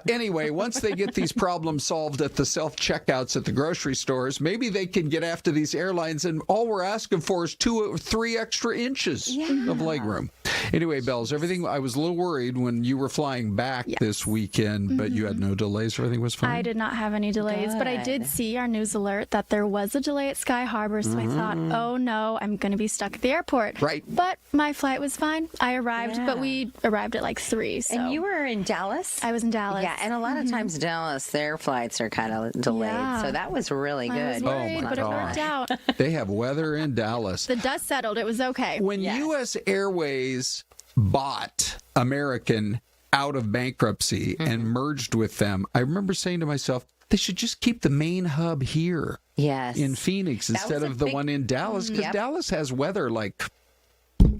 Anyway, once they get these problems solved at the self-checkouts at the grocery stores, maybe they can get after these airlines, and all we're asking for is 2 or 3 extra inches of legroom. Anyway, Bells, everything, I was a little worried when you were flying back this weekend, but you had no delays. Everything was fine? I did not have any delays, but I did see our news alert that there was a delay at Sky Harbor, so I thought, oh no, I'm going to be stuck at the airport. Right. But my flight was fine. I arrived, but we arrived at like 3. So. And you were in Dallas? I was in Dallas. Yeah, and a lot of times Dallas, their flights are kind of delayed. Yeah. So that was really good. I was worried, but it worked out. They have weather in Dallas. The dust settled. It was okay. When U.S. Airways bought American out of bankruptcy and merged with them, I remember saying to myself, they should just keep the main hub here in Phoenix instead of the one in Dallas, because Dallas has weather like,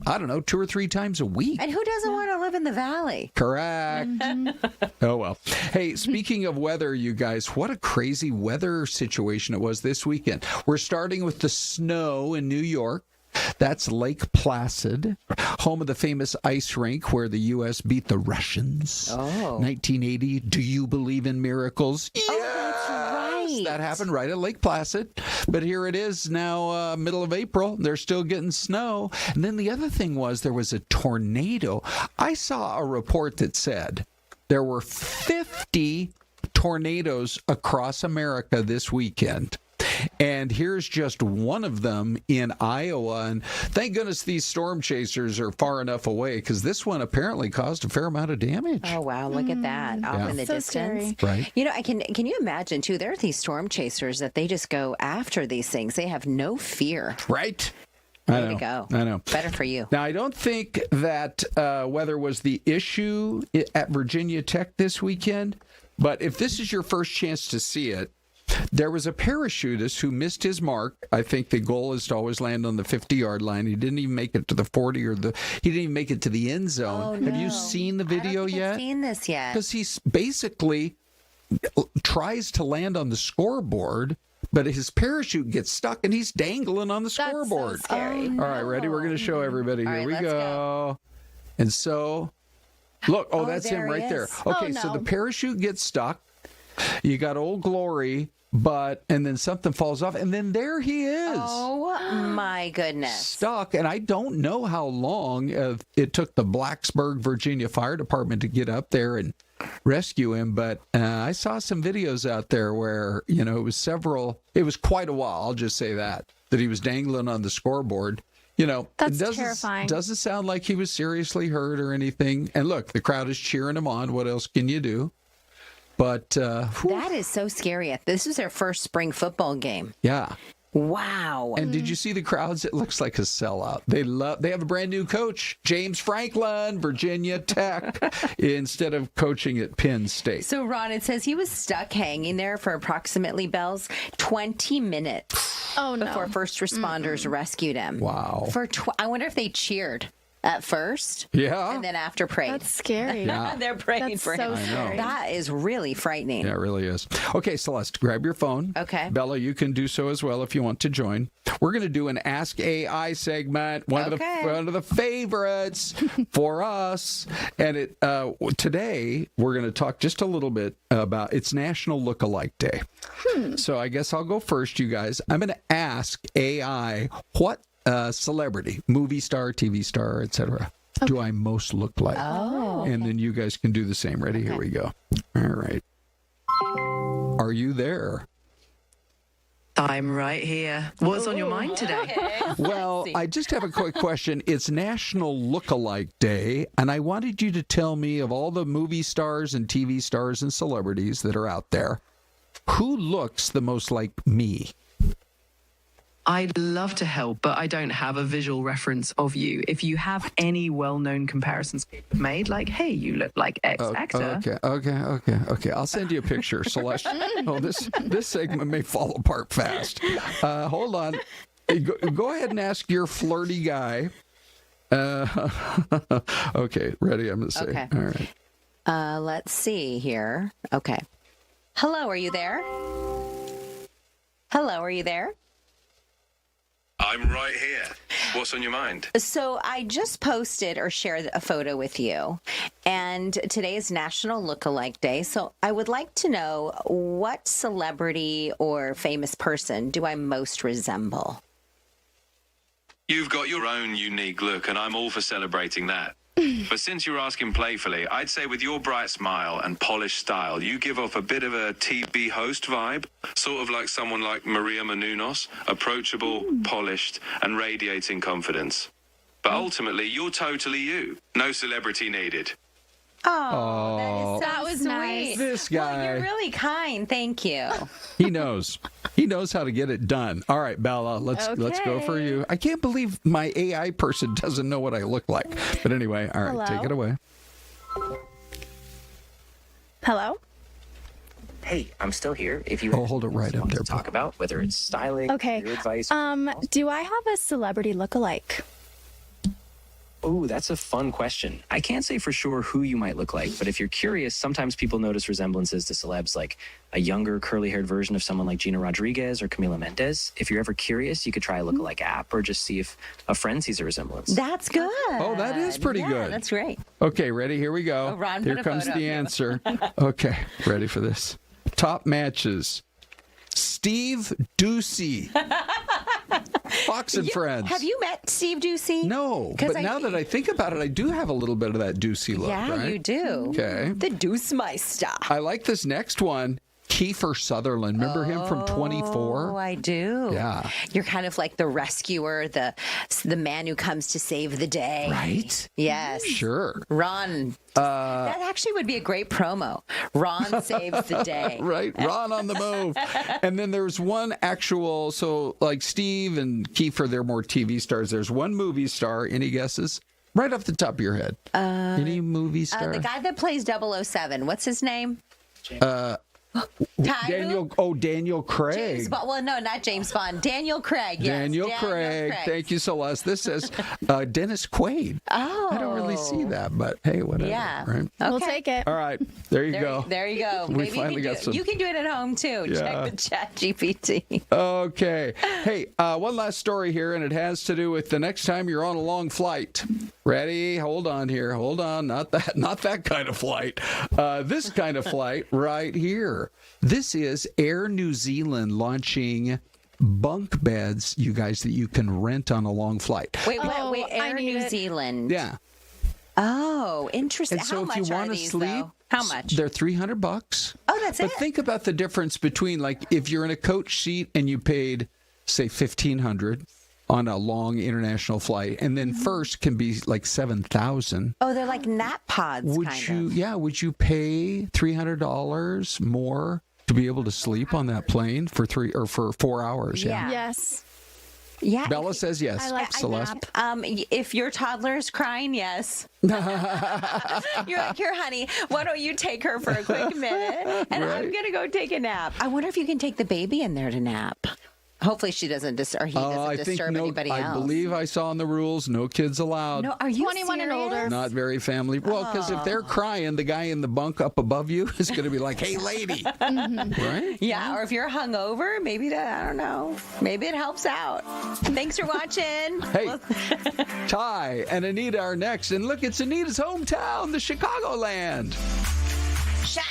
I don't know, 2 or 3 times a week. And who doesn't want to live in the valley? Correct. Oh, well. Hey, speaking of weather, you guys, what a crazy weather situation it was this weekend. We're starting with the snow in New York. That's Lake Placid, home of the famous ice rink where the U.S. beat the Russians. 1980. Do you believe in miracles? That's right. That happened right at Lake Placid. But here it is now, middle of April. They're still getting snow. And then the other thing was there was a tornado. I saw a report that said there were 50 tornadoes across America this weekend. And here's just one of them in Iowa. And thank goodness these storm chasers are far enough away, because this one apparently caused a fair amount of damage. Oh, wow. Look at that. Off in the So distance. scary. Right. You know, can you imagine, too, there are these storm chasers that they just go after these things. They have no fear. Right. Way to go. I know. Better for you. Now, I don't think that weather was the issue at Virginia Tech this weekend, but if this is your first chance to see it, there was a parachutist who missed his mark. I think the goal is to always land on the 50-yard line. He didn't even make it to the 40 he didn't even make it to the end zone. Oh, Have you no. seen the video I don't think yet? I've seen this yet. Because he's basically tries to land on the scoreboard, but his parachute gets stuck and he's dangling on the scoreboard. That's so scary. All right, ready? We're going to show everybody. Here All right, we let's go. And so, look, that's him there right he there. is. Okay, so the parachute gets stuck. You got Old Glory, and then something falls off, and then there he is. Oh, my goodness. Stuck, and I don't know how long it took the Blacksburg, Virginia Fire Department to get up there and rescue him, but I saw some videos out there where, it was quite a while, I'll just say that he was dangling on the scoreboard. That's it terrifying. Doesn't sound like he was seriously hurt or anything. And look, the crowd is cheering him on. What else can you do? But that is so scary. This is their first spring football game. yeah. Wow. And did you see the crowds? It looks like a sellout. They have a brand new coach, James Franklin, Virginia Tech, instead of coaching at Penn State. So, Ron, it says he was stuck hanging there for approximately, Bells, 20 minutes before first responders rescued him. Wow. I wonder if they cheered at first. Yeah. And then after prayed. That's scary. Yeah. They're praying That's for so him. scary. That is really frightening. Yeah, it really is. Okay, Celeste, grab your phone. Okay. Bella, you can do so as well if you want to join. We're going to do an Ask AI segment, one of the favorites for us. And today we're going to talk just a little bit about it's National Lookalike Day. So I guess I'll go first, you guys. I'm going to ask AI what celebrity, movie star, TV star, etc. do I most look like? Oh. And then you guys can do the same. Ready? Here we go. All right. Are you there? I'm right here. What's on your mind today? Well, I just have a quick question. It's National Lookalike Day, and I wanted you to tell me of all the movie stars and TV stars and celebrities that are out there, who looks the most like me? I'd love to help, but I don't have a visual reference of you. If you have any well-known comparisons made, like, hey, you look like X actor. Okay. I'll send you a picture, Celeste. Oh, this segment may fall apart fast. Hold on. Go ahead and ask your flirty guy. Okay, ready? I'm going to say. Okay. All right. Let's see here. Okay. Hello, are you there? Hello, are you there? I'm right here. What's on your mind? So I just posted or shared a photo with you, and today is National Lookalike Day. So I would like to know, what celebrity or famous person do I most resemble? You've got your own unique look, and I'm all for celebrating that. But since you're asking playfully, I'd say with your bright smile and polished style, you give off a bit of a TV host vibe, sort of like someone like Maria Menounos, approachable, polished, and radiating confidence. But ultimately, you're totally you. No celebrity needed. Oh, That was nice. This guy. Well, you're really kind. Thank you. He knows. He knows how to get it done. All right, Bella, let's go for you. I can't believe my AI person doesn't know what I look like. But anyway, all right, Hello? take it away. Hello? Hey, I'm still here. If you hold it right up there, to talk about whether it's styling, Okay. career advice. Do I have a celebrity lookalike? Oh, that's a fun question. I can't say for sure who you might look like, but if you're curious, sometimes people notice resemblances to celebs, like a younger curly-haired version of someone like Gina Rodriguez or Camila Mendes. If you're ever curious, you could try a lookalike app or just see if a friend sees a resemblance. That's good. Oh, that is pretty yeah, good. That's great. Okay, ready? Here we go. Oh, Ron Here put a comes photo the of you. answer. Okay, ready for this. Top matches. Steve Ducey. Fox and Friends. Have you met Steve Ducey? No, but now that I think about it, I do have a little bit of that Ducey look, Yeah, right? you do. Okay. The Deucemeister. I like this next one. Kiefer Sutherland. Remember him from 24? Oh, I do. Yeah. You're kind of like the rescuer, the man who comes to save the day. Right? Yes. Sure. Ron. That actually would be a great promo. Ron saves the day. Right? Ron on the move. And then there's one actual, so like Steve and Kiefer, they're more TV stars. There's one movie star. Any guesses? Right off the top of your head. Any movie star? The guy that plays 007. What's his name? Daniel Craig. James Bond. Well, no, not James Bond. Daniel Craig. Yes. Daniel Craig. Thank you, Celeste. This says Dennis Quaid. Oh. I don't really see that, but hey, whatever. Yeah. Right? Okay. We'll take it. All right. There you go. There you go. We Maybe finally got some. You can do it at home, too. Yeah. Check the chat GPT. Okay. Hey, one last story here, and it has to do with the next time you're on a long flight. Ready? Hold on here. Hold on. Not that kind of flight. This kind of flight right here. This is Air New Zealand launching bunk beds, you guys, that you can rent on a long flight. Wait, Air New Zealand. Yeah. Oh, interesting. And so How if much you want are to these, sleep, though? How much? They're $300. Oh, that's it. But think about the difference between, like, if you're in a coach seat and you paid, say, $1,500 on a long international flight, and then first can be like $7,000. Oh, they're like nap pods. Would you pay $300 more to be able to sleep on that plane for 4 hours? Yeah. Yes. Yeah. Bella says yes. I like Celeste. If your toddler is crying, yes. You're like, here, honey, why don't you take her for a quick minute, and I'm gonna go take a nap. I wonder if you can take the baby in there to nap. Hopefully she doesn't disturb anybody else. I believe I saw in the rules, no kids allowed. No, are you 21 and older? Not very family. Well, because if they're crying, the guy in the bunk up above you is going to be like, hey, lady. Right? Yeah, or if you're hungover, maybe I don't know. Maybe it helps out. Thanks for watching. Hey, Ty and Anita are next. And look, it's Anita's hometown, the Chicagoland. Shot.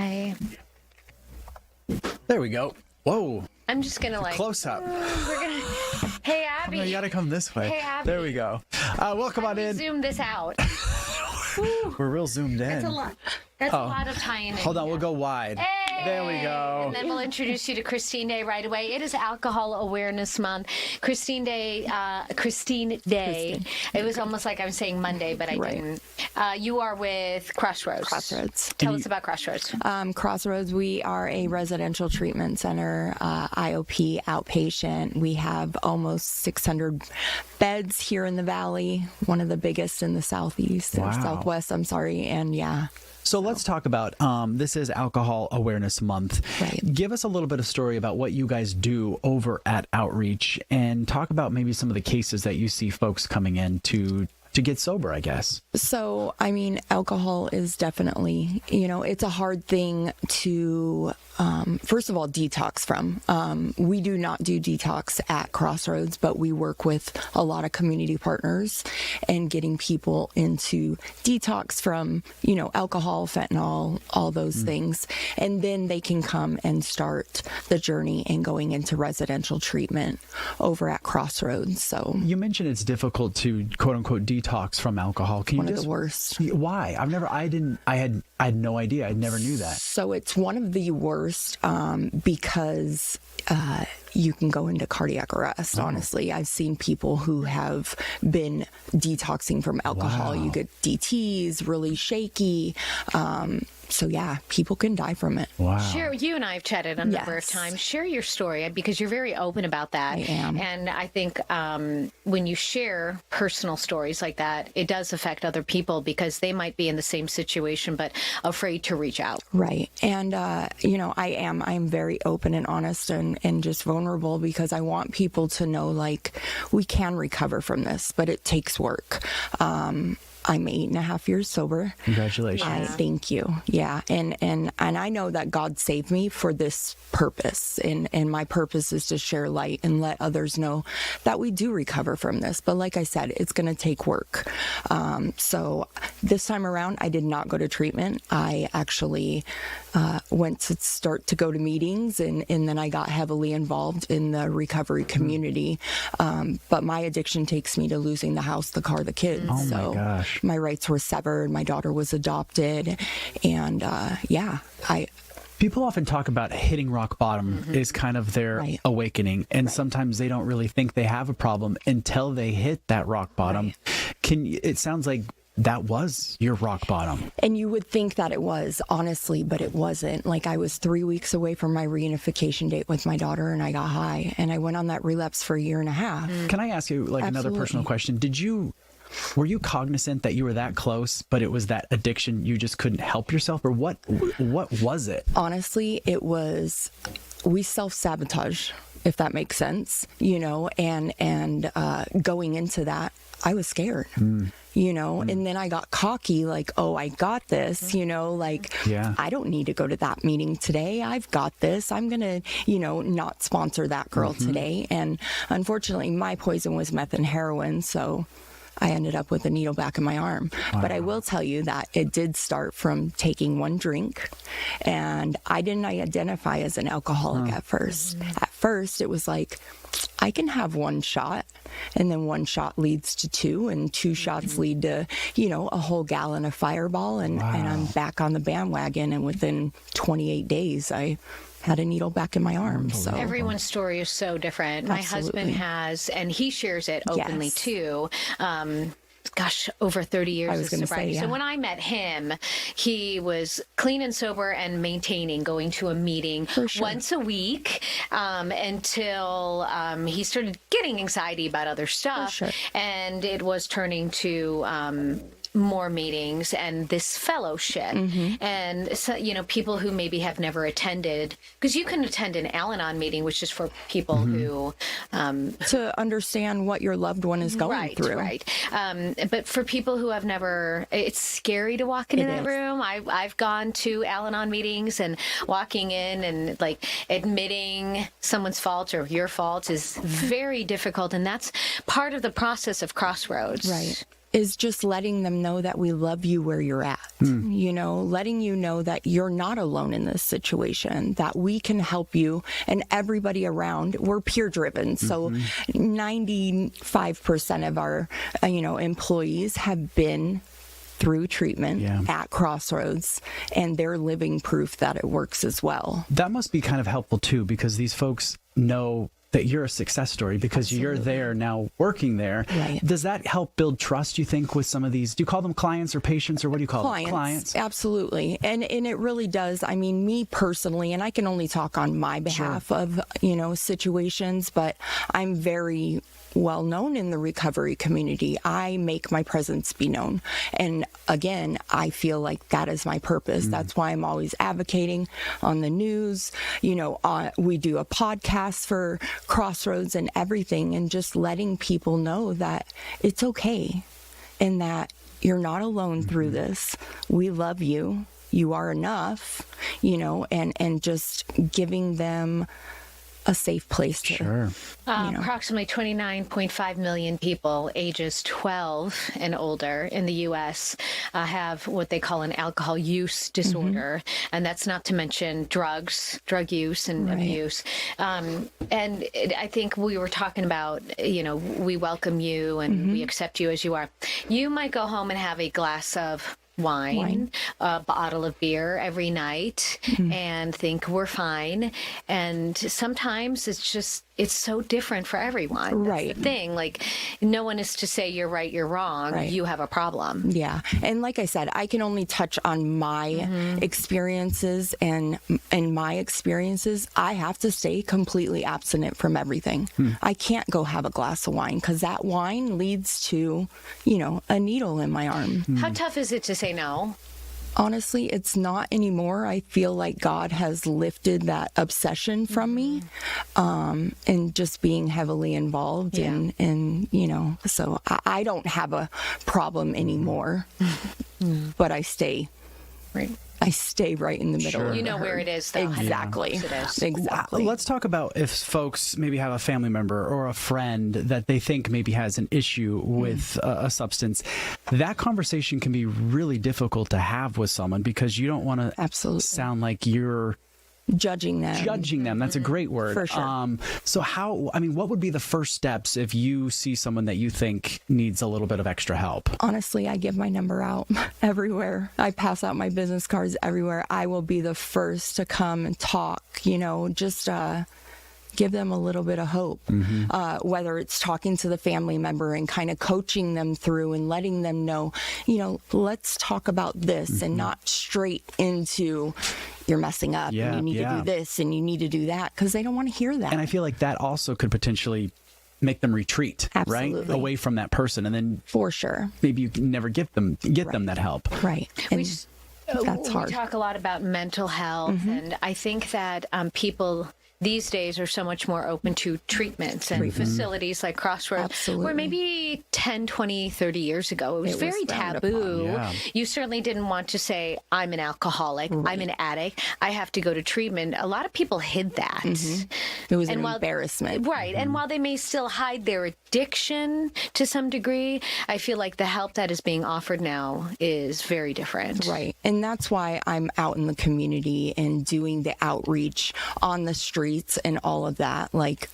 Hi. There we go. Whoa. I'm just gonna close up. We're gonna. Hey, Abby. Oh, no, you gotta come this way. Hey, Abby. There we go. Welcome on in. Zoom this out. We're real zoomed in. That's a lot. That's a lot of tying in. Hold on, we'll go wide. Hey! There we go. And then we'll introduce you to Christine Day right away. It is Alcohol Awareness Month. Christine Day. It was almost like I was saying Monday, but I didn't. You are with Crossroads. Tell us about Crossroads. Crossroads, we are a residential treatment center, IOP, outpatient. We have almost 600 beds here in the valley, one of the biggest in the southeast or southwest, I'm sorry, and yeah. So let's talk about, this is Alcohol Awareness Month. Right. Give us a little bit of story about what you guys do over at Outreach and talk about maybe some of the cases that you see folks coming in to get sober, I guess. So, I mean, alcohol is definitely, it's a hard thing to, first of all, detox from. We do not do detox at Crossroads, but we work with a lot of community partners and getting people into detox from, alcohol, fentanyl, all those things. And then they can come and start the journey and going into residential treatment over at Crossroads. So you mentioned it's difficult to quote unquote detox from alcohol. Can one you of the worst. Why? I had no idea. I never knew that. So it's one of the worst because you can go into cardiac arrest, honestly. I've seen people who have been detoxing from alcohol. You get DTs, really shaky. So yeah, people can die from it. Wow. Share, you and I have chatted a number of times. Share your story because you're very open about that. I am. And I think when you share personal stories like that, it does affect other people because they might be in the same situation but afraid to reach out. Right. And, I'm very open and honest and just vulnerable because I want people to know, we can recover from this, but it takes work. I'm 8.5 years sober. Congratulations. Thank you. Yeah. And I know that God saved me for this purpose. And my purpose is to share light and let others know that we do recover from this. But like I said, it's going to take work. So this time around, I did not go to treatment. I actually went to start to go to meetings and then I got heavily involved in the recovery community. But my addiction takes me to losing the house, the car, the kids. Oh my gosh. My rights were severed. My daughter was adopted. And people often talk about hitting rock bottom is kind of their awakening. And sometimes they don't really think they have a problem until they hit that rock bottom. It sounds like that was your rock bottom. And you would think that it was, honestly, but it wasn't. I was 3 weeks away from my reunification date with my daughter and I got high and I went on that relapse for 1.5 years. Can I ask you another personal question? Were you cognizant that you were that close, but it was that addiction, you just couldn't help yourself? Or what was it? Honestly, it was, we self-sabotage, if that makes sense, and going into that, I was scared. And then I got cocky, I got this, I don't need to go to that meeting today. I've got this. I'm going to, not sponsor that girl today. And unfortunately, my poison was meth and heroin. So I ended up with a needle back in my arm. Wow. But I will tell you that it did start from taking one drink, and I didn't identify as an alcoholic at first. At first, it was I can have one shot, and then one shot leads to two, and two shots lead to, a whole gallon of Fireball, and I'm back on the bandwagon, and within 28 days, I had a needle back in my arm. So everyone's story is so different. My husband has, and he shares it openly too. Over 30 years of sobriety. So when I met him, he was clean and sober and maintaining, going to a meeting once a week until he started getting anxiety about other stuff. And it was turning to more meetings and this fellowship. And so, people who maybe have never attended, because you can attend an Al-Anon meeting, which is for people who to understand what your loved one is going through. But for people who have never, it's scary to walk into that room. I've gone to Al-Anon meetings, and walking in and admitting someone's fault or your fault is very difficult, and that's part of the process of Crossroads. is just letting them know that we love you where you're at, letting you know that you're not alone in this situation, that we can help you, and everybody around, we're peer driven. So 95% of our, employees have been through treatment at Crossroads, and they're living proof that it works as well. That must be kind of helpful too, because these folks know that you're a success story because you're there now working there. Right. Does that help build trust, you think, with some of these? Do you call them clients or patients, or what do you call them? Clients. Absolutely. And it really does. I mean, me personally, and I can only talk on my behalf of, situations, but I'm very well known in the recovery community. I make my presence be known. And again, I feel like that is my purpose. That's why I'm always advocating on the news. We do a podcast for Crossroads and everything, and just letting people know that it's okay and that you're not alone through this. We love you. You are enough, and just giving them a safe place to Approximately 29.5 million people ages 12 and older in the U.S. Have what they call an alcohol use disorder. And that's not to mention drug use and abuse. And I think we were talking about, we welcome you and we accept you as you are. You might go home and have a glass of wine, a bottle of beer every night and think we're fine. And sometimes it's so different for everyone. That's the thing. Like, no one is to say you're right, you're wrong. You have a problem. Yeah. And like I said, I can only touch on my experiences, and in my experiences, I have to stay completely abstinent from everything. I can't go have a glass of wine because that wine leads to, a needle in my arm. How tough is it to say no? Honestly, it's not anymore. I feel like God has lifted that obsession from me, and just being heavily involved in so I don't have a problem anymore, but I stay right in the middle. Sure. You know where it is, though. Exactly. Exactly. Let's talk about if folks maybe have a family member or a friend that they think maybe has an issue with a substance. That conversation can be really difficult to have with someone because you don't want to sound like you're judging them. That's a great word. For sure. So what would be the first steps if you see someone that you think needs a little bit of extra help? Honestly, I give my number out everywhere. I pass out my business cards everywhere. I will be the first to come and talk, just give them a little bit of hope, whether it's talking to the family member and kind of coaching them through and letting them know, let's talk about this and not straight into you're messing up and you need to do this and you need to do that, because they don't want to hear that. And I feel like that also could potentially make them retreat, right? Away from that person. And then for sure, maybe you can never get them that help. Right. And that's hard. We talk a lot about mental health, and I think that people these days are so much more open to treatments and facilities like Crossroads, where maybe 10, 20, 30 years ago, it was very taboo. You certainly didn't want to say, I'm an alcoholic, I'm an addict, I have to go to treatment. A lot of people hid that. It was an embarrassment. Right. And while they may still hide their addiction to some degree, I feel like the help that is being offered now is very different. Right. And that's why I'm out in the community and doing the outreach on the streets and all of that. Like,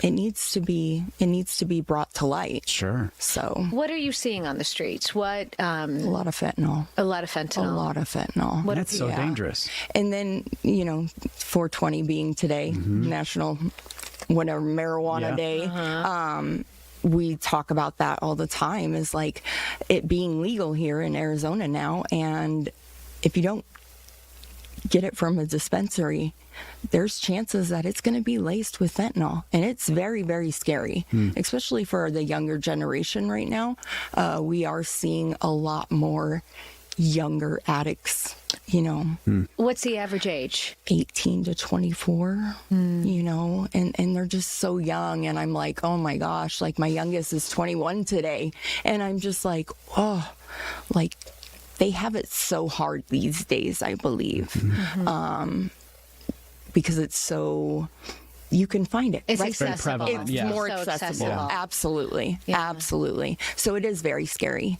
it needs to be brought to light. Sure. So what are you seeing on the streets? What a lot of fentanyl. That's so dangerous. And then 420 being today, National Marijuana Day. We talk about that all the time, is like it being legal here in Arizona now, and if you don't get it from a dispensary, there's chances that it's going to be laced with fentanyl. And it's very, very scary, especially for the younger generation right now. We are seeing a lot more younger addicts, What's the average age? 18 to 24, and they're just so young. And I'm like, oh my gosh, like my youngest is 21 today. And I'm just like, oh, like they have it so hard these days, I believe. Because it's so you can find it. It's right? accessible. It's more accessible. Absolutely. Absolutely. So it is very scary.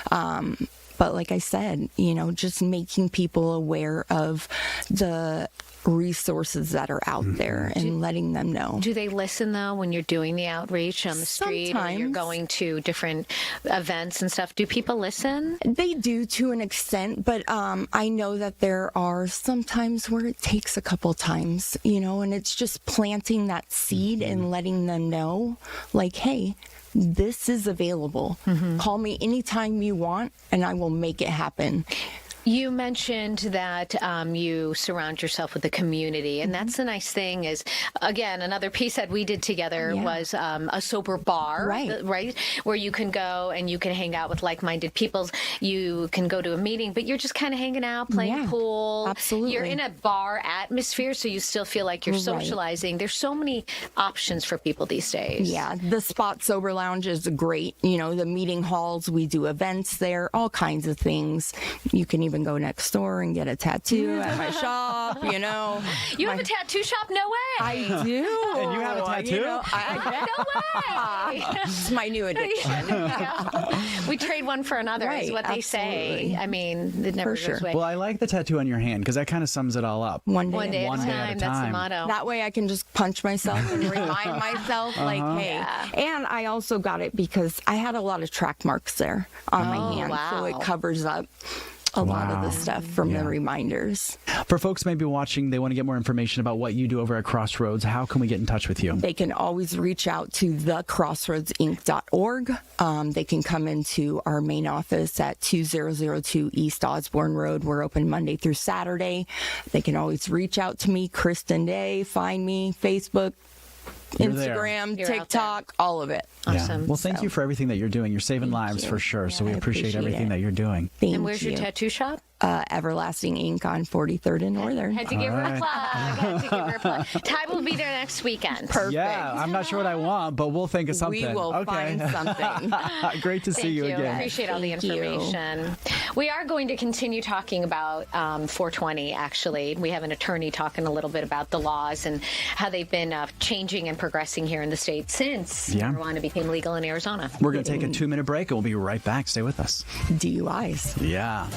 But like I said, just making people aware of the resources that are out there and letting them know. Do they listen though when you're doing the outreach on the street or you're going to different events and stuff? Do people listen? They do to an extent, but I know that there are some times where it takes a couple times, and it's just planting that seed and letting them know, like, hey, this is available. Call me anytime you want and I will make it happen. You mentioned that you surround yourself with the community, and that's the nice thing is, again, another piece that we did together was a sober bar, right? Where you can go and you can hang out with like-minded people. You can go to a meeting, but you're just kind of hanging out, playing pool. Absolutely. You're in a bar atmosphere, so you still feel like you're socializing. There's so many options for people these days. Yeah, the Spot Sober Lounge is great. The meeting halls, we do events there, all kinds of things. You can even go next door and get a tattoo at my shop, You have a tattoo shop? No way. I do. And you have a tattoo? No way. It's my new addiction. We trade one for another is what they say. I mean, it never goes away. Well, I like the tattoo on your hand because that kind of sums it all up. One day at a time. That's the motto. That way I can just punch myself and remind myself, like, hey. And I also got it because I had a lot of track marks there on my hand. Wow. So it covers up a lot of the stuff from the reminders. For folks maybe watching, they want to get more information about what you do over at Crossroads. How can we get in touch with you? They can always reach out to thecrossroadsinc.org. They can come into our main office at 2002 East Osborne Road. We're open Monday through Saturday. They can always reach out to me, Kristen Day, find me, Facebook, Instagram, TikTok, all of it. Awesome. Yeah. Well, thank you for everything that you're doing. You're saving lives for sure. So we appreciate everything that you're doing. And where's your tattoo shop? Everlasting Ink on 43rd and Northern. Had to give her a plug. Ty will be there next weekend. Perfect. Yeah, I'm not sure what I want, but we'll think of something. We will find something. Great to see you again. I appreciate all the information. We are going to continue talking about 420, actually. We have an attorney talking a little bit about the laws and how they've been changing and progressing here in the state since marijuana became legal in Arizona. We're going to take a 2-minute break and we'll be right back. Stay with us. DUIs. Yeah.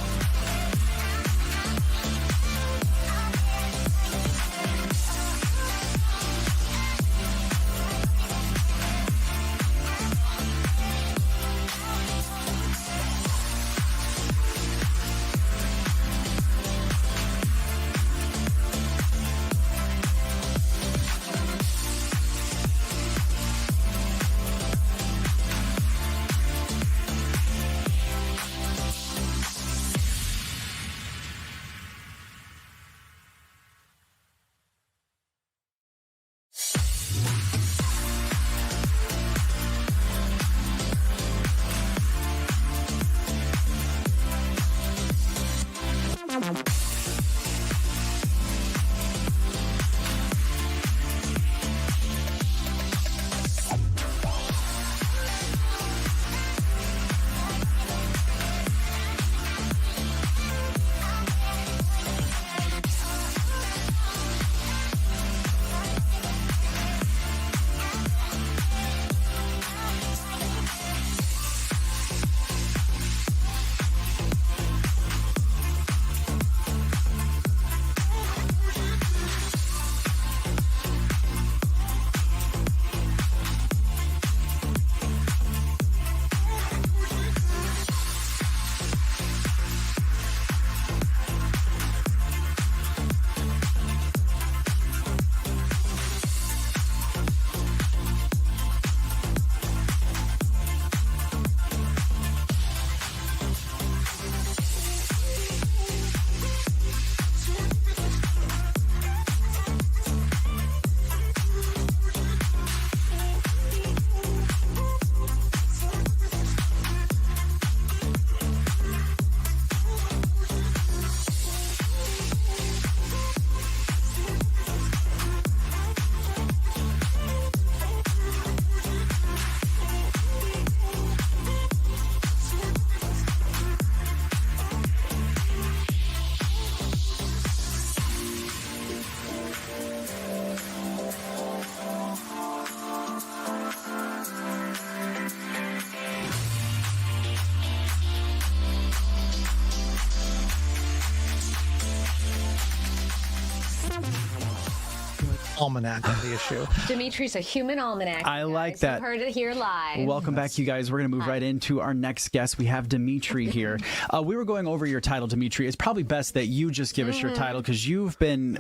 almanac on the issue. Dimitri's a human almanac. I like that. You've heard it here live. Welcome back, you guys. We're going to move right into our next guest. We have Dimitri here. We were going over your title, Dimitri. It's probably best that you just give us your title because you've been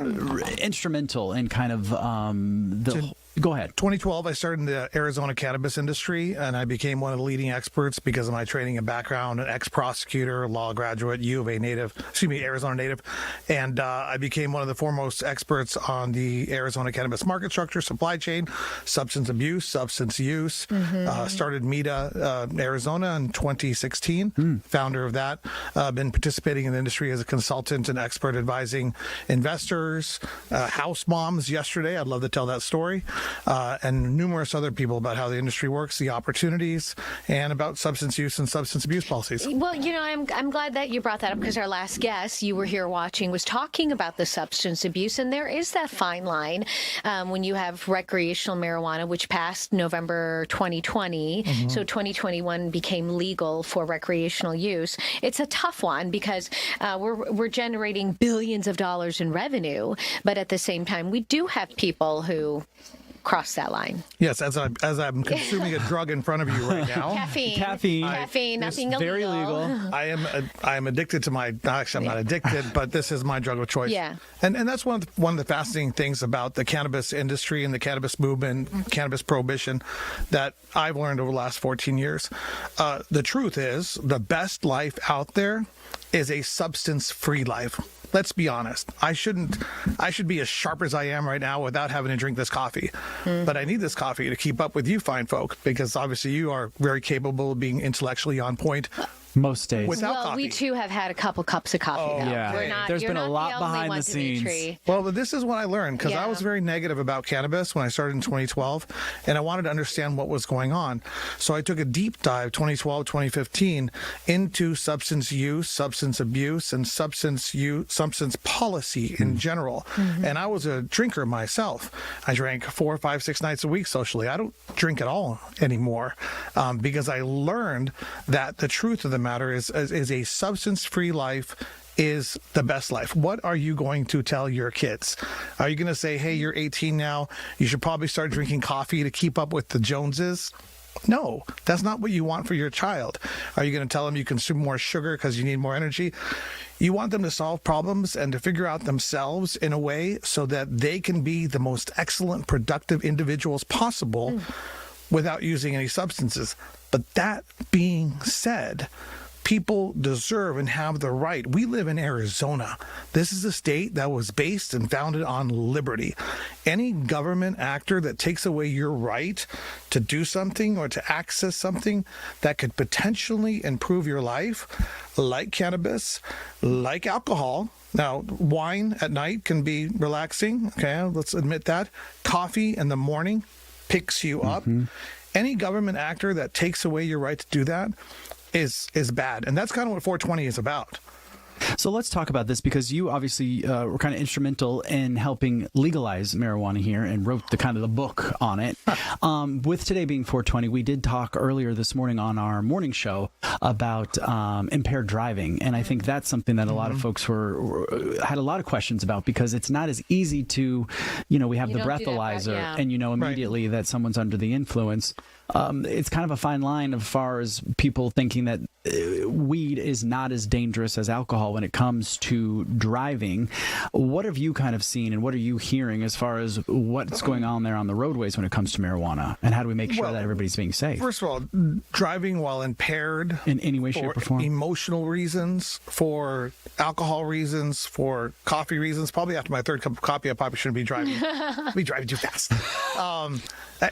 instrumental in kind of Go ahead. 2012, I started in the Arizona cannabis industry, and I became one of the leading experts because of my training and background, an ex-prosecutor, law graduate, Arizona native. And I became one of the foremost experts on the Arizona cannabis market structure, supply chain, substance abuse, substance use. Started META Arizona in 2016, founder of that. Been participating in the industry as a consultant and expert advising investors, house moms yesterday. I'd love to tell that story. And numerous other people about how the industry works, the opportunities, and about substance use and substance abuse policies. Well, I'm glad that you brought that up because our last guest, you were here watching, was talking about the substance abuse, and there is that fine line when you have recreational marijuana, which passed November 2020, so 2021 became legal for recreational use. It's a tough one because we're generating billions of dollars in revenue, but at the same time, we do have people who cross that line. Yes, as I'm consuming a drug in front of you right now. Caffeine, nothing illegal. Very legal. I am addicted to my. Actually, I'm not addicted, but this is my drug of choice. Yeah. And that's one of the fascinating things about the cannabis industry and the cannabis movement, cannabis prohibition, that I've learned over the last 14 years. The truth is, the best life out there is a substance-free life. Let's be honest. I should be as sharp as I am right now without having to drink this coffee. But I need this coffee to keep up with you fine folk, because obviously you are very capable of being intellectually on point. Most days. Without coffee. We too have had a couple cups of coffee. Though. Yeah. There's been a lot behind the scenes. Dimitri. Well, but this is what I learned, because I was very negative about cannabis when I started in 2012, and I wanted to understand what was going on. So I took a deep dive, 2012, 2015, into substance use, substance abuse, and substance policy in general. And I was a drinker myself. I drank 4, 5, 6 nights a week socially. I don't drink at all anymore because I learned that the truth of the matter is a substance-free life is the best life. What are you going to tell your kids? Are you going to say, hey, you're 18 now, you should probably start drinking coffee to keep up with the Joneses? No, that's not what you want for your child. Are you going to tell them you consume more sugar because you need more energy? You want them to solve problems and to figure out themselves in a way so that they can be the most excellent, productive individuals possible without using any substances. But that being said, people deserve and have the right. We live in Arizona. This is a state that was based and founded on liberty. Any government actor that takes away your right to do something or to access something that could potentially improve your life, like cannabis, like alcohol. Now, wine at night can be relaxing. Okay, let's admit that. Coffee in the morning picks you up. Any government actor that takes away your right to do that is bad. And that's kind of what 420 is about. So let's talk about this, because you obviously were kind of instrumental in helping legalize marijuana here and wrote the book on it. With today being 420, we did talk earlier this morning on our morning show about impaired driving. And I think that's something that a lot of folks had a lot of questions about, because it's not as easy to, we have the breathalyzer and immediately that someone's under the influence. It's kind of a fine line as far as people thinking that weed is not as dangerous as alcohol when it comes to driving. What have you kind of seen, and what are you hearing as far as what's going on there on the roadways when it comes to marijuana, and how do we make sure that everybody's being safe? First of all, driving while impaired in any way, shape, or form, emotional reasons, for alcohol reasons, for coffee reasons. Probably after my third cup of coffee, I probably shouldn't be driving. Be driving too fast.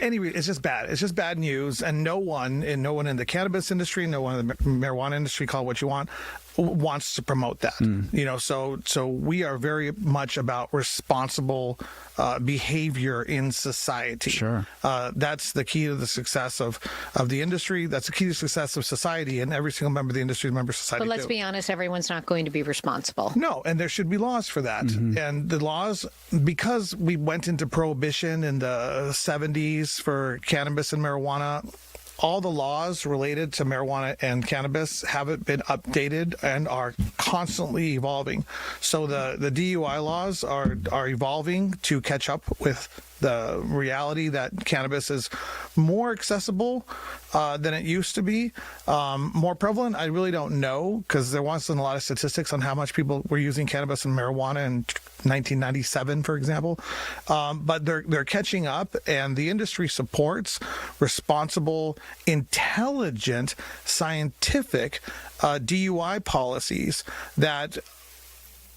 Anyway, it's just bad. It's just bad news, and no one in the cannabis industry, no one in the marijuana industry, call it what you want, wants to promote that. So we are very much about responsible behavior in society. Sure. That's the key to the success of the industry. That's the key to success of society, and every single member of the industry is a member of society. But let's be honest, everyone's not going to be responsible. No, and there should be laws for that. And the laws, because we went into prohibition in the 70s for cannabis and marijuana, all the laws related to marijuana and cannabis haven't been updated and are constantly evolving. So the DUI laws are evolving to catch up with the reality that cannabis is more accessible than it used to be. More prevalent, I really don't know, because there wasn't a lot of statistics on how much people were using cannabis and marijuana in 1997, for example. But they're catching up, and the industry supports responsible, intelligent, scientific DUI policies that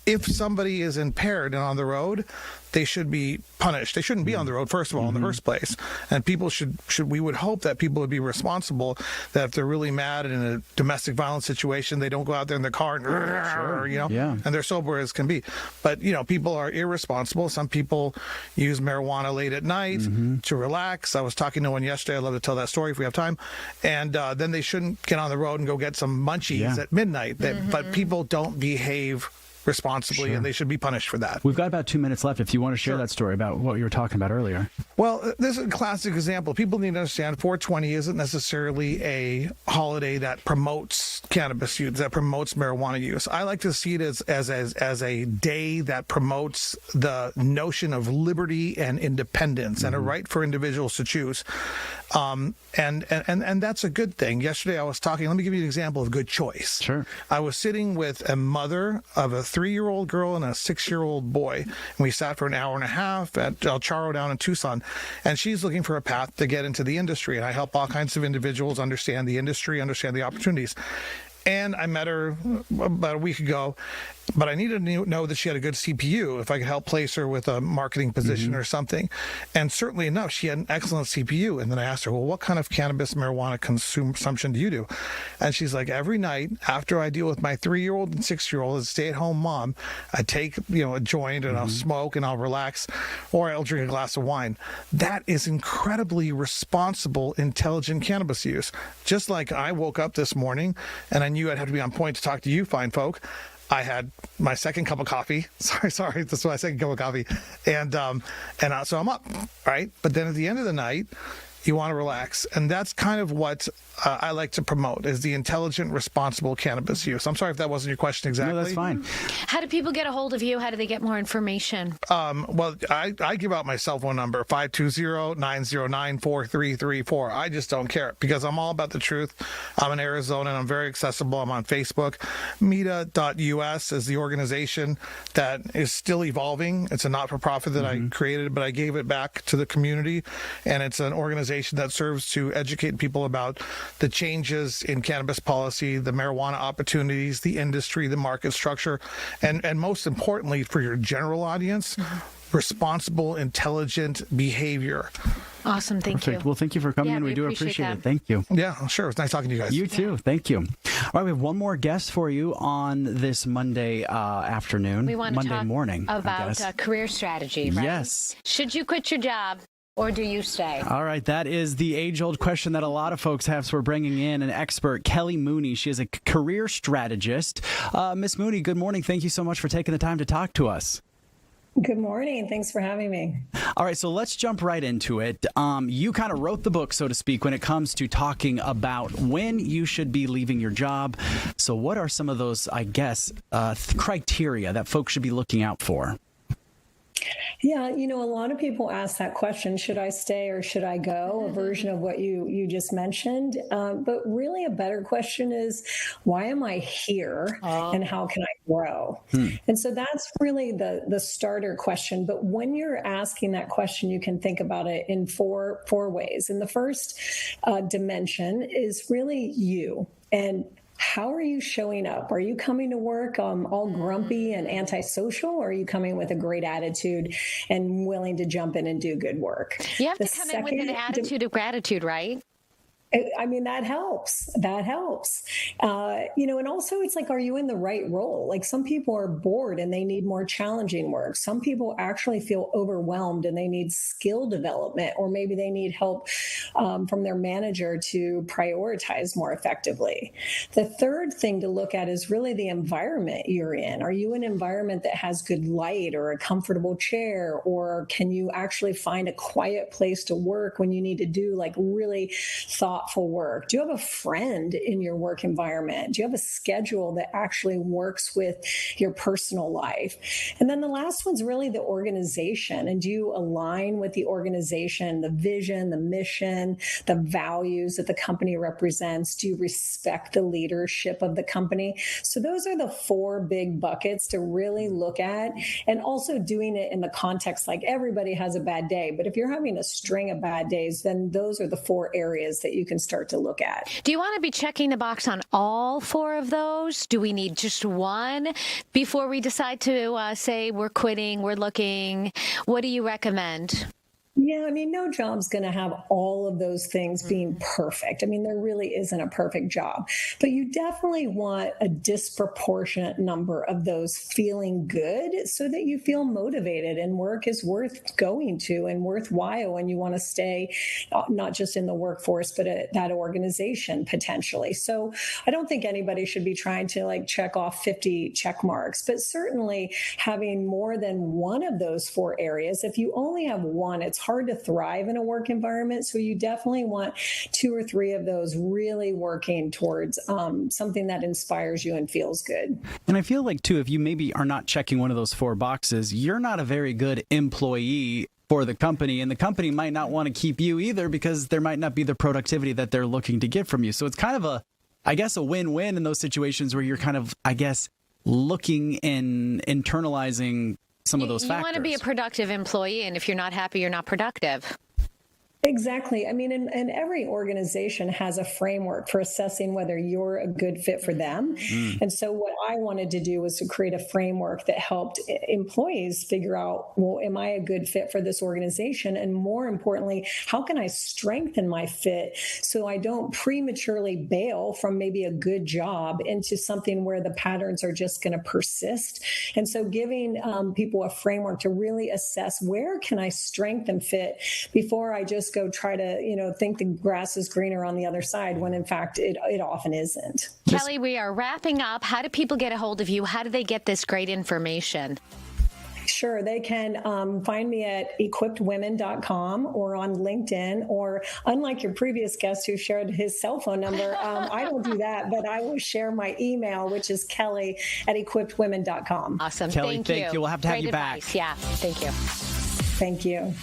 if somebody is impaired and on the road, they should be punished. They shouldn't be on the road, first of all, in the first place. And people should we would hope that people would be responsible, that if they're really mad in a domestic violence situation, they don't go out there in their car and, and they're sober as can be. But, people are irresponsible. Some people use marijuana late at night to relax. I was talking to one yesterday. I'd love to tell that story if we have time. And then they shouldn't get on the road and go get some munchies at midnight. But people don't behave responsibly, and they should be punished for that. We've got about 2 minutes left if you want to share that story about what you were talking about earlier. Well, this is a classic example. People need to understand 420 isn't necessarily a holiday that promotes cannabis use, that promotes marijuana use. I like to see it as a day that promotes the notion of liberty and independence and a right for individuals to choose. And that's a good thing. Yesterday I was talking, let me give you an example of good choice. Sure. I was sitting with a mother of a 3-year-old girl and a 6-year-old boy, and we sat for an hour and a half at El Charro down in Tucson, and she's looking for a path to get into the industry, and I help all kinds of individuals understand the industry, understand the opportunities. And I met her about a week ago, but I needed to know that she had a good CPU, if I could help place her with a marketing position or something. And certainly enough, she had an excellent CPU. And then I asked her, well, what kind of cannabis marijuana consumption do you do? And she's like, every night after I deal with my 3-year-old and 6-year-old as a stay-at-home mom, I take a joint and I'll smoke and I'll relax, or I'll drink a glass of wine. That is incredibly responsible, intelligent cannabis use. Just like I woke up this morning and I knew I'd have to be on point to talk to you fine folk. I had my second cup of coffee. Sorry, this is my second cup of coffee. And so I'm up, right? But then at the end of the night, you want to relax. And that's kind of what I like to promote, is the intelligent, responsible cannabis use. I'm sorry if that wasn't your question exactly. No, that's fine. How do people get a hold of you? How do they get more information? Well, I give out my cell phone number, 520-909-4334. I just don't care, because I'm all about the truth. I'm in Arizona, and I'm very accessible. I'm on Facebook. Meta.us is the organization that is still evolving. It's a not-for-profit that I created, but I gave it back to the community, and it's an organization that serves to educate people about the changes in cannabis policy, the marijuana opportunities, the industry, the market structure, and most importantly, for your general audience, responsible, intelligent behavior. Awesome. Thank you. Well, thank you for coming in. We do appreciate it. Thank you. Yeah, sure. It's nice talking to you guys. You too. Thank you. All right, we have one more guest for you on this Monday afternoon. We want to Monday talk morning about career strategy, right? Yes. Should you quit your job? Or do you stay? All right, that is the age-old question that a lot of folks have, so we're bringing in an expert, Kelly Mooney. She is a career strategist. Miss Mooney, good morning. Thank you so much for taking the time to talk to us. Good morning. Thanks for having me. All right, so let's jump right into it. You kind of wrote the book, so to speak, when it comes to talking about when you should be leaving your job. So what are some of those, I guess, criteria that folks should be looking out for? Yeah, a lot of people ask that question, should I stay or should I go? A version of what you just mentioned. But really a better question is, why am I here and how can I grow? And so that's really the starter question. But when you're asking that question, you can think about it in four ways. And the first dimension is really you. And how are you showing up? Are you coming to work all grumpy and antisocial, or are you coming with a great attitude and willing to jump in and do good work? You have to come in with an attitude of gratitude, right? I mean, that helps. That helps. And also it's like, are you in the right role? Like, some people are bored and they need more challenging work. Some people actually feel overwhelmed and they need skill development, or maybe they need help from their manager to prioritize more effectively. The third thing to look at is really the environment you're in. Are you in an environment that has good light or a comfortable chair, or can you actually find a quiet place to work when you need to do like really thoughtful thoughtful work? Do you have a friend in your work environment? Do you have a schedule that actually works with your personal life? And then the last one's really the organization. And do you align with the organization, the vision, the mission, the values that the company represents? Do you respect the leadership of the company? So those are the 4 big buckets to really look at, and also doing it in the context like everybody has a bad day. But if you're having a string of bad days, then those are the 4 areas that you can start to look at. Do you want to be checking the box on all 4 of those? Do we need just one before we decide to say we're quitting, we're looking? What do you recommend? Yeah, I mean, no job's going to have all of those things being perfect. I mean, there really isn't a perfect job, but you definitely want a disproportionate number of those feeling good so that you feel motivated and work is worth going to and worthwhile. And you want to stay not just in the workforce, but at that organization potentially. So I don't think anybody should be trying to like check off 50 check marks, but certainly having more than one of those 4 areas. If you only have one, it's hard to thrive in a work environment. So you definitely want 2 or 3 of those really working towards something that inspires you and feels good. And I feel like, too, if you maybe are not checking one of those 4 boxes, you're not a very good employee for the company, and the company might not want to keep you either because there might not be the productivity that they're looking to get from you. So it's kind of a win-win in those situations where you're kind of, looking and internalizing some of those factors. You want to be a productive employee, and if you're not happy, you're not productive. Exactly. I mean, and every organization has a framework for assessing whether you're a good fit for them. And so what I wanted to do was to create a framework that helped employees figure out, well, am I a good fit for this organization? And more importantly, how can I strengthen my fit so I don't prematurely bail from maybe a good job into something where the patterns are just going to persist? And so giving people a framework to really assess where can I strengthen fit before I just go try to, think the grass is greener on the other side when in fact it often isn't. Kelly, we are wrapping up. How do people get a hold of you? How do they get this great information? Sure. They can find me at equippedwomen.com or on LinkedIn, or unlike your previous guest who shared his cell phone number, I don't do that, but I will share my email, which is kelly@equippedwomen.com. Awesome. Kelly, thank you. We'll have to have you back. Yeah. Thank you. Thank you.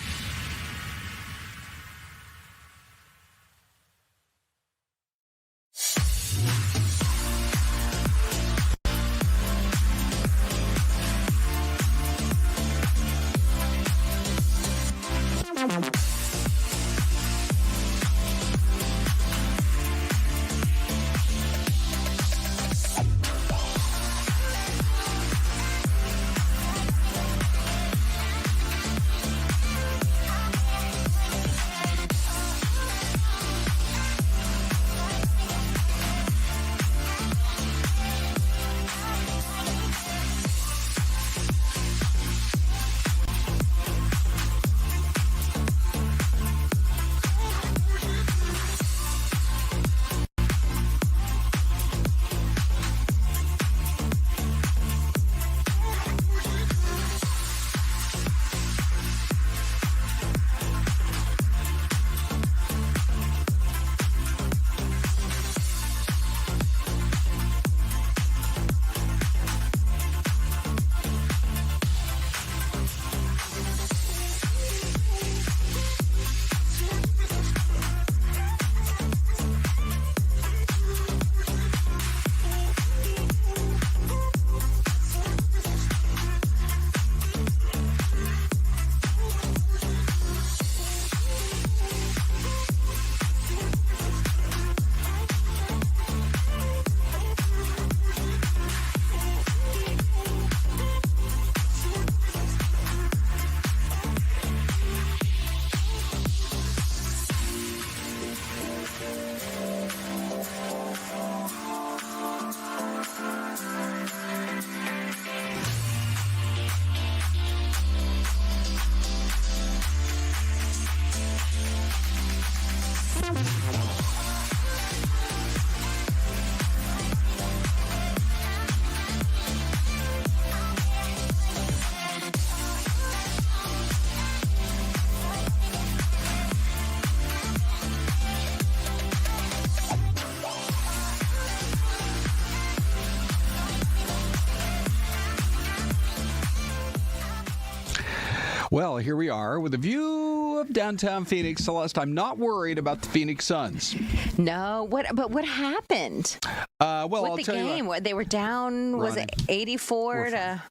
Well, here we are with a view of downtown Phoenix. Celeste, I'm not worried about the Phoenix Suns. No, but what happened? Well, with I'll the tell game, you what. they were down. Was it 84 to?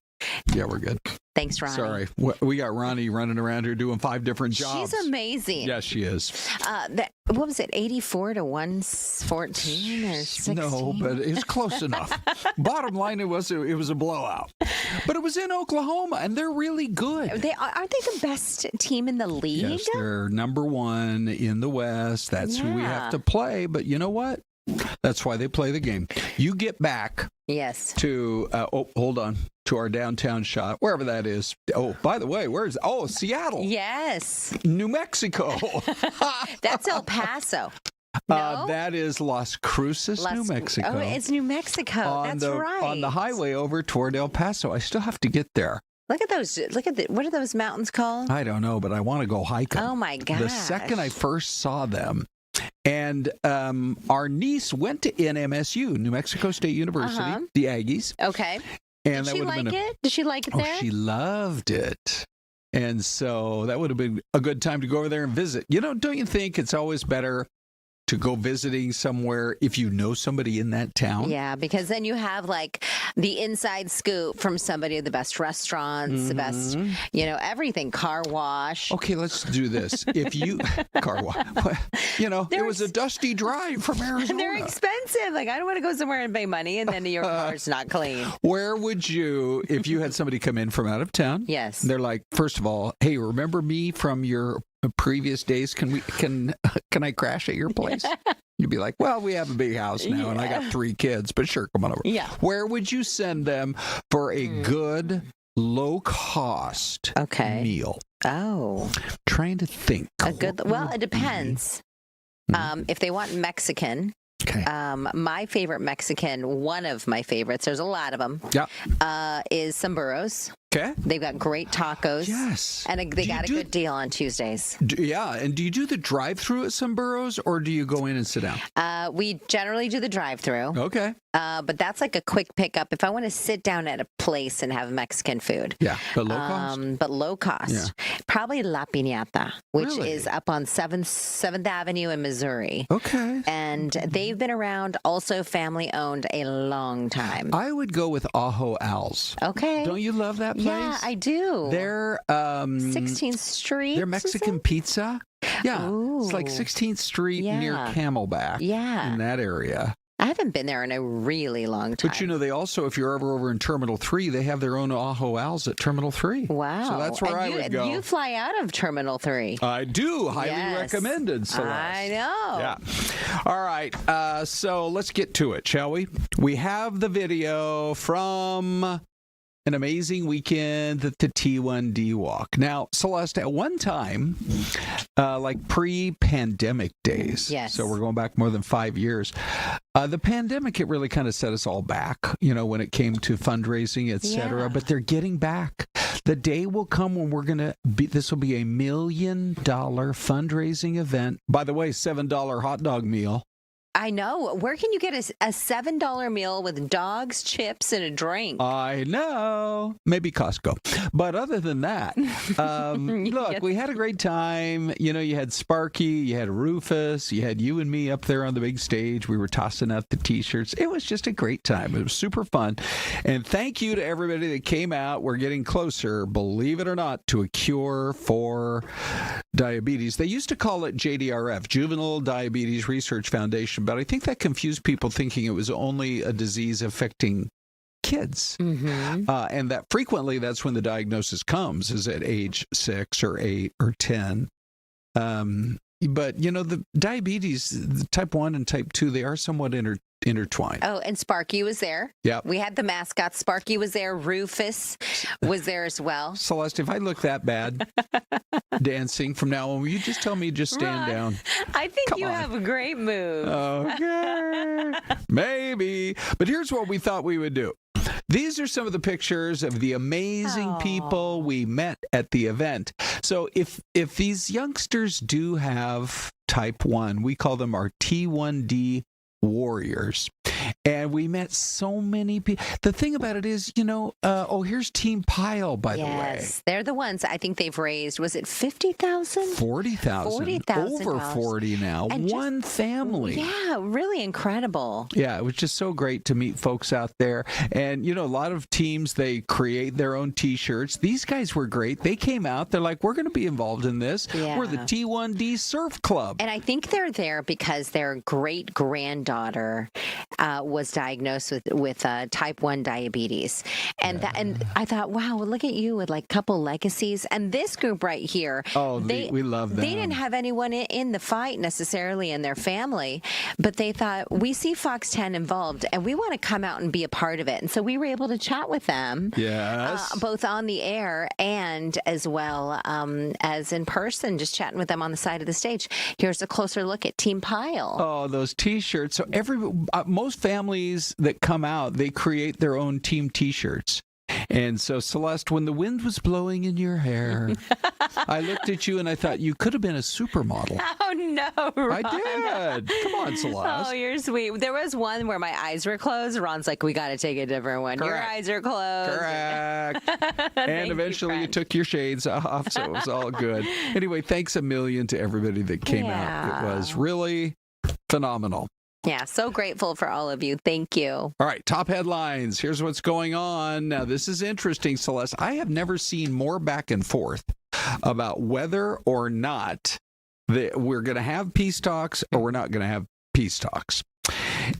Yeah, we're good. Thanks, Ronnie. Sorry. We got Ronnie running around here doing 5 different jobs. She's amazing. Yes, she is. What was it, 84 to 114 or 16? No, but it's close enough. Bottom line, it was a blowout. But it was in Oklahoma, and they're really good. Aren't they the best team in the league? Yes, they're number 1 in the West. That's who we have to play. But you know what? That's why they play the game. You get back to, hold on, to our downtown shot, wherever that is. Oh, by the way, Seattle. Yes. New Mexico. That's El Paso. No? That is Las Cruces, New Mexico. Oh, it's New Mexico. That's right. On the highway over toward El Paso. I still have to get there. Look at those. What are those mountains called? I don't know, but I want to go hiking. Oh, my gosh. The second I first saw them, and our niece went to NMSU, New Mexico State University, the Aggies. Okay. And Did she like it? Did she like it there? Oh, she loved it. And so that would have been a good time to go over there and visit. Don't you think it's always better to go visiting somewhere if you know somebody in that town? Yeah, because then you have like the inside scoop from somebody of the best restaurants, the best, everything, car wash. Okay, let's do this. If you car wash, it was a dusty drive from Arizona. They're expensive. Like, I don't want to go somewhere and pay money and then your car's not clean. Where would you, if you had somebody come in from out of town? Yes. They're like, first of all, hey, remember me from your previous days? Can I crash at your place? You'd be like, well, we have a big house now, and I got 3 kids, but sure, come on over. Yeah. Where would you send them for a good, low-cost meal? Oh. I'm trying to think. It depends. If they want Mexican, my favorite Mexican, one of my favorites, there's a lot of them, is Somburros. Okay. They've got great tacos. Yes. And they got a good deal on Tuesdays. And do you do the drive-through at Somburros, or do you go in and sit down? We generally do the drive-through. Okay. But that's like a quick pickup if I want to sit down at a place and have Mexican food. Yeah, but low cost? But low cost. Yeah. Probably La Piñata, which Really? is up on 7th Avenue in Missouri. Okay. And they've been around, also family-owned, a long time. I would go with Ajo Al's. Okay. Don't you love that place? Yeah, I do. They're 16th Street. They're Mexican pizza. Yeah. Ooh. It's like 16th Street near Camelback. Yeah. In that area. I haven't been there in a really long time. But they also, if you're ever over in Terminal 3, they have their own Ajo Al's at Terminal 3. Wow. So that's where I would go. You fly out of Terminal 3. I do. Highly recommended, Celeste. I know. Yeah. All right. So let's get to it, shall we? We have the video from an amazing weekend at the T1D Walk. Now, Celeste, at one time, like pre-pandemic days, so we're going back more than 5 years, the pandemic, it really kind of set us all back, when it came to fundraising, et cetera. But they're getting back. The day will come when we're going to be, this will be $1 million fundraising event. By the way, $7 hot dog meal. I know. Where can you get a $7 meal with dogs, chips, and a drink? I know. Maybe Costco. But other than that, look, we had a great time. You had Sparky, you had Rufus, you had you and me up there on the big stage. We were tossing out the T-shirts. It was just a great time. It was super fun. And thank you to everybody that came out. We're getting closer, believe it or not, to a cure for diabetes. They used to call it JDRF, Juvenile Diabetes Research Foundation. But I think that confused people thinking it was only a disease affecting kids. Mm-hmm. And that frequently that's when the diagnosis comes, is at age 6 or 8 or 10. But, the diabetes, the type 1 and type 2, they are somewhat intertwined. Oh, and Sparky was there. Yeah. We had the mascot. Sparky was there. Rufus was there as well. Celeste, if I look that bad dancing from now on, will you just tell me to just stand down? I think you have a great move. Okay. Maybe. But here's what we thought we would do. These are some of the pictures of the amazing people we met at the event. So if these youngsters do have type 1, we call them our T1D warriors. And we met so many people. The thing about it is, here's Team Pile, by the way. Yes, they're the ones. I think they've raised, was it 50,000? 40,000. $40,000. Over 40 now. And one family. Yeah, really incredible. Yeah, it was just so great to meet folks out there. And, a lot of teams, they create their own T-shirts. These guys were great. They came out. They're like, we're going to be involved in this. Yeah. We're the T1D Surf Club. And I think they're there because their great-granddaughter was diagnosed with type 1 diabetes. And I thought, wow, look at you with like a couple legacies. And this group right here, we love them. They didn't have anyone in the fight necessarily in their family, but they thought, we see Fox 10 involved and we want to come out and be a part of it. And so we were able to chat with them, both on the air and as well as in person, just chatting with them on the side of the stage. Here's a closer look at Team Pile. Oh, those T-shirts. So most families that come out, they create their own team T-shirts. And so, Syleste, when the wind was blowing in your hair, I looked at you and I thought you could have been a supermodel. Oh, no, Ron. I did. Come on, Syleste. Oh, you're sweet. There was one where my eyes were closed. Ron's like, we got to take a different one. Correct. Your eyes are closed. Correct. And eventually you took your shades off, so it was all good. Anyway, thanks a million to everybody that came out. It was really phenomenal. Yeah, so grateful for all of you. Thank you. All right, top headlines. Here's what's going on. Now, this is interesting, Syleste. I have never seen more back and forth about whether or not we're going to have peace talks or we're not going to have peace talks.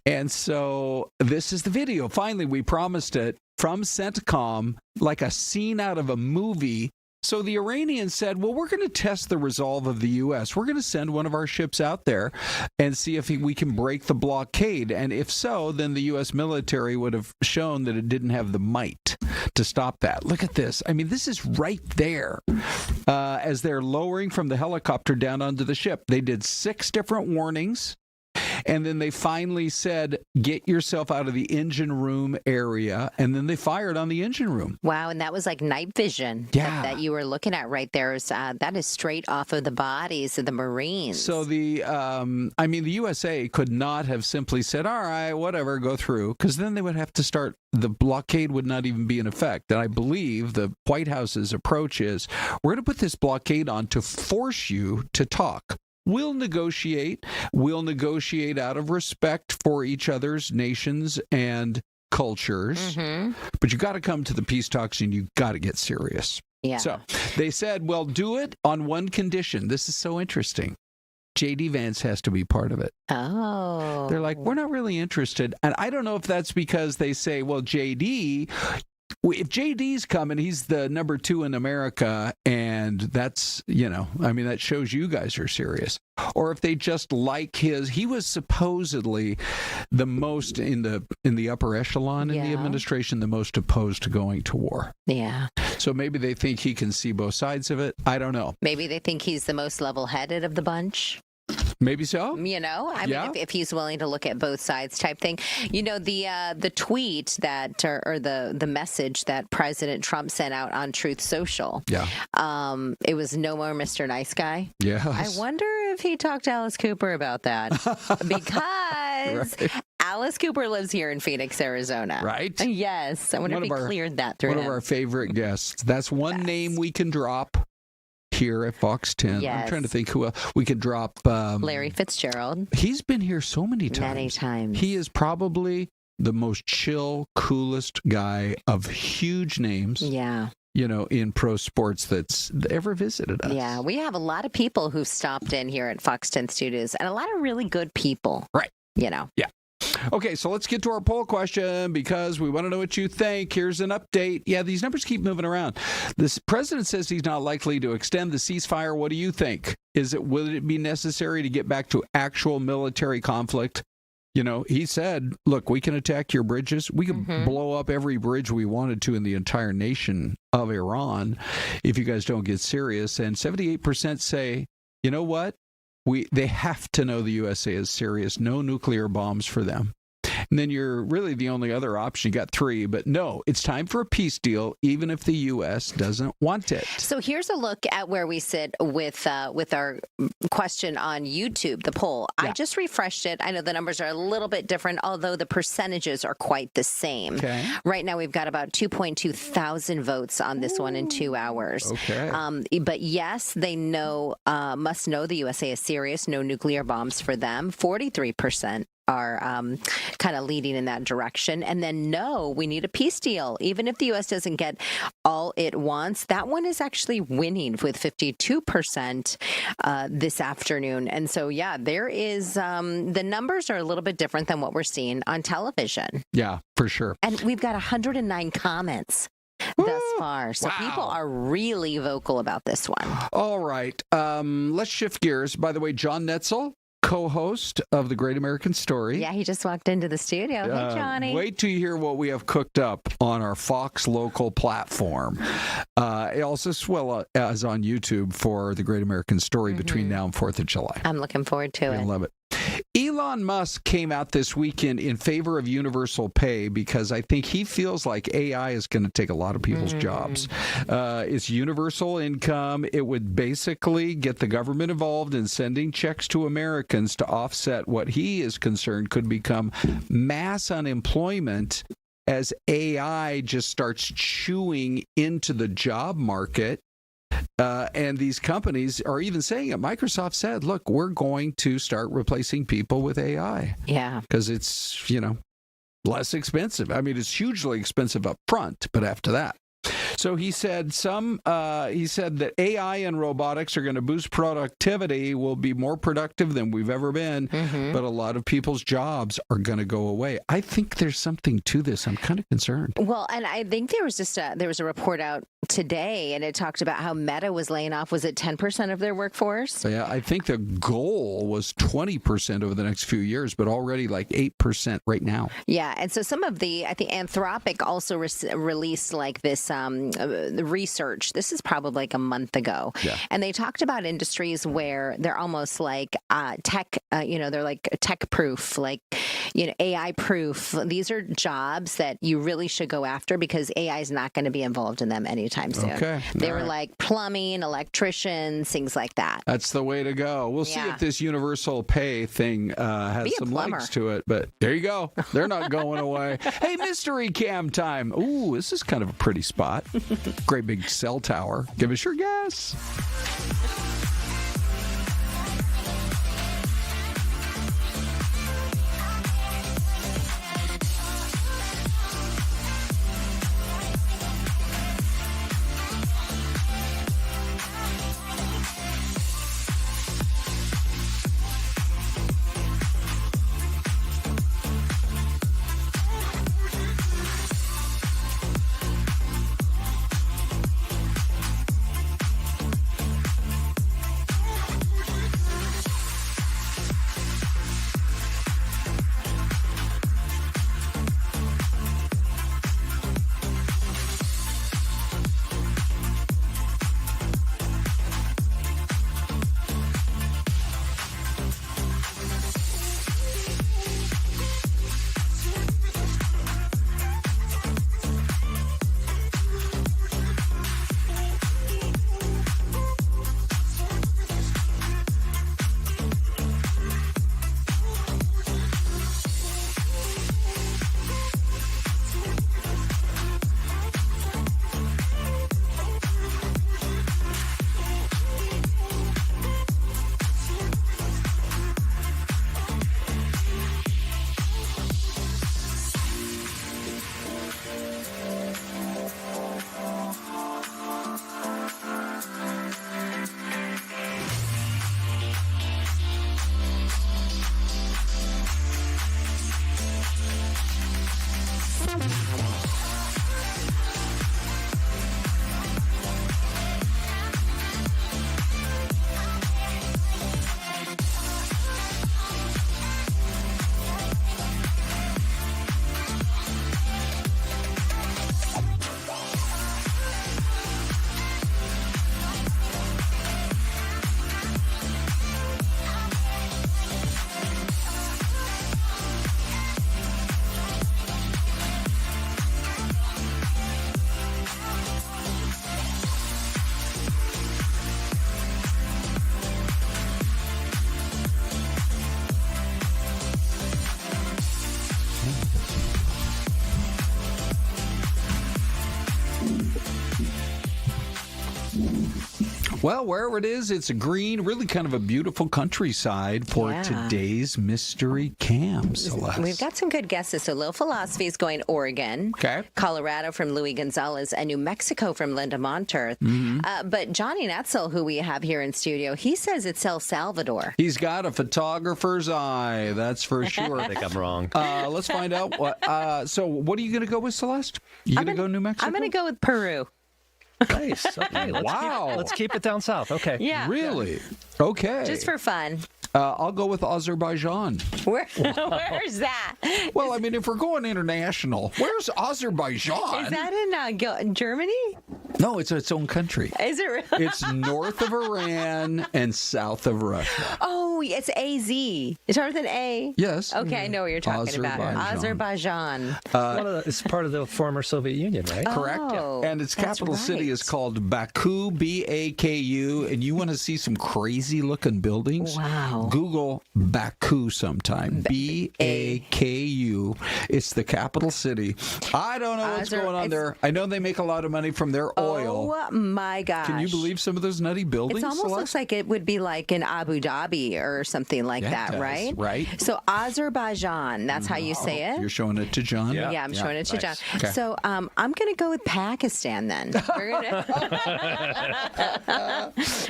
And so this is the video. Finally, we promised it from CENTCOM, like a scene out of a movie. So the Iranians said, well, we're going to test the resolve of the U.S. We're going to send one of our ships out there and see if we can break the blockade. And if so, then the U.S. military would have shown that it didn't have the might to stop that. Look at this. I mean, this is right there as they're lowering from the helicopter down onto the ship. They did 6 different warnings. And then they finally said, get yourself out of the engine room area. And then they fired on the engine room. Wow. And that was like night vision that you were looking at right there. That is straight off of the bodies of the Marines. So the USA could not have simply said, all right, whatever, go through. Because then they would have to start. The blockade would not even be in effect. And I believe the White House's approach is, we're going to put this blockade on to force you to talk. We'll negotiate. We'll negotiate out of respect for each other's nations and cultures. Mm-hmm. But you got to come to the peace talks and you got to get serious. Yeah. So they said, well, do it on one condition. This is so interesting. J.D. Vance has to be part of it. Oh. They're like, we're not really interested. And I don't know if that's because they say, well, J.D., if JD's coming, he's the number 2 in America, and that's, that shows you guys are serious. Or if they just like he was supposedly the most in the upper echelon in the administration, the most opposed to going to war. Yeah. So maybe they think he can see both sides of it. I don't know. Maybe they think he's the most level-headed of the bunch. Maybe so. I mean, if he's willing to look at both sides type thing. The tweet that or the message that President Trump sent out on Truth Social. Yeah. It was no more Mr. Nice Guy. Yes. I wonder if he talked to Alice Cooper about that. Because Alice Cooper lives here in Phoenix, Arizona. Right. Yes. I wonder if he cleared that through one of our favorite guests. That's one name we can drop here at Fox 10. Yes. I'm trying to think who else. We could drop Larry Fitzgerald. He's been here so many times. Many times. He is probably the most chill, coolest guy of huge names. Yeah. In pro sports that's ever visited us. Yeah, we have a lot of people who've stopped in here at Fox 10 Studios and a lot of really good people. Right. Yeah. Okay, so let's get to our poll question because we want to know what you think. Here's an update. Yeah, these numbers keep moving around. This president says he's not likely to extend the ceasefire. What do you think? Will it be necessary to get back to actual military conflict? He said, look, we can attack your bridges. We can blow up every bridge we wanted to in the entire nation of Iran if you guys don't get serious. And 78% say, you know what? They have to know the USA is serious. No nuclear bombs for them. And then you're really the only other option. You got 3, but no, it's time for a peace deal, even if the U.S. doesn't want it. So here's a look at where we sit with our question on YouTube, the poll. Yeah. I just refreshed it. I know the numbers are a little bit different, although the percentages are quite the same. Okay. Right now, we've got about 2.2 thousand votes on this one in 2 hours. Okay. But yes, they must know the USA is serious. No nuclear bombs for them. 43% are kind of leading in that direction. And then no, we need a peace deal. Even if the U.S. doesn't get all it wants, that one is actually winning with 52% this afternoon. And so, yeah, there is the numbers are a little bit different than what we're seeing on television. Yeah, for sure. And we've got 109 comments thus far. So people are really vocal about this one. All right. Let's shift gears. By the way, Jon Noetzel, co-host of The Great American Story. Yeah, he just walked into the studio. Hey, Johnny. Wait till you hear what we have cooked up on our Fox local platform. Also, as well as on YouTube for The Great American Story between now and 4th of July. I'm looking forward to it. I love it. Elon Musk came out this weekend in favor of universal pay because I think he feels like AI is going to take a lot of people's jobs. It's universal income. It would basically get the government involved in sending checks to Americans to offset what he is concerned could become mass unemployment as AI just starts chewing into the job market. And these companies are even saying it. Microsoft said, look, we're going to start replacing people with AI. Yeah. Because it's, less expensive. I mean, it's hugely expensive up front, but after that. So he said that AI and robotics are going to boost productivity, will be more productive than we've ever been, but a lot of people's jobs are going to go away. I think there's something to this. I'm kind of concerned. Well, and I think there was a report out today, and it talked about how Meta was laying off, was it 10% of their workforce? Yeah, I think the goal was 20% over the next few years, but already like 8% right now. Yeah, and so some of I think Anthropic also released like this the research. This is probably like a month ago. Yeah. And they talked about industries where they're almost like tech, they're like tech proof, like, AI proof. These are jobs that you really should go after because AI is not going to be involved in them anytime soon. Okay. They were like plumbing, electricians, things like that. That's the way to go. We'll see if this universal pay thing has some legs to it, but there you go. They're not going away. Hey, mystery cam time. Ooh, this is kind of a pretty spot. Great big cell tower. Give us your guess. Well, wherever it is, it's a green, really kind of a beautiful countryside for today's Mystery Cam, Celeste. We've got some good guesses. So Low Philosophy is going Oregon, Colorado from Louis Gonzalez, and New Mexico from Linda Monter. But Johnny Noetzel, who we have here in studio, he says it's El Salvador. He's got a photographer's eye, that's for sure. I think I'm wrong. Let's find out. So what are you going to go with, Celeste? You going to go New Mexico? I'm going to go with Peru. Nice. Okay. Let's keep it down south. Okay. Yeah. Really? Okay. Just for fun. I'll go with Azerbaijan. Where's that? Well, I mean, if we're going international, where's Azerbaijan? Is that in Germany? No, it's its own country. Is it really? It's north of Iran and south of Russia. Oh, it's AZ. It starts with an A. Yes. Okay, I know what you're talking about. Azerbaijan. It's part of the former Soviet Union, right? Correct. Oh, and its capital city is called Baku, B-A-K-U. And you want to see some crazy-looking buildings? Wow. Google Baku sometime. B-A-K-U. It's the capital city. I don't know what's going on there. I know they make a lot of money from their oil. Oh, my gosh. Can you believe some of those nutty buildings? It almost looks like it would be like in Abu Dhabi or something like that, right? Right. So Azerbaijan, that's how you say it? You're showing it to John? Yeah, I'm showing it to John. Okay. So I'm going to go with Pakistan then. We're gonna...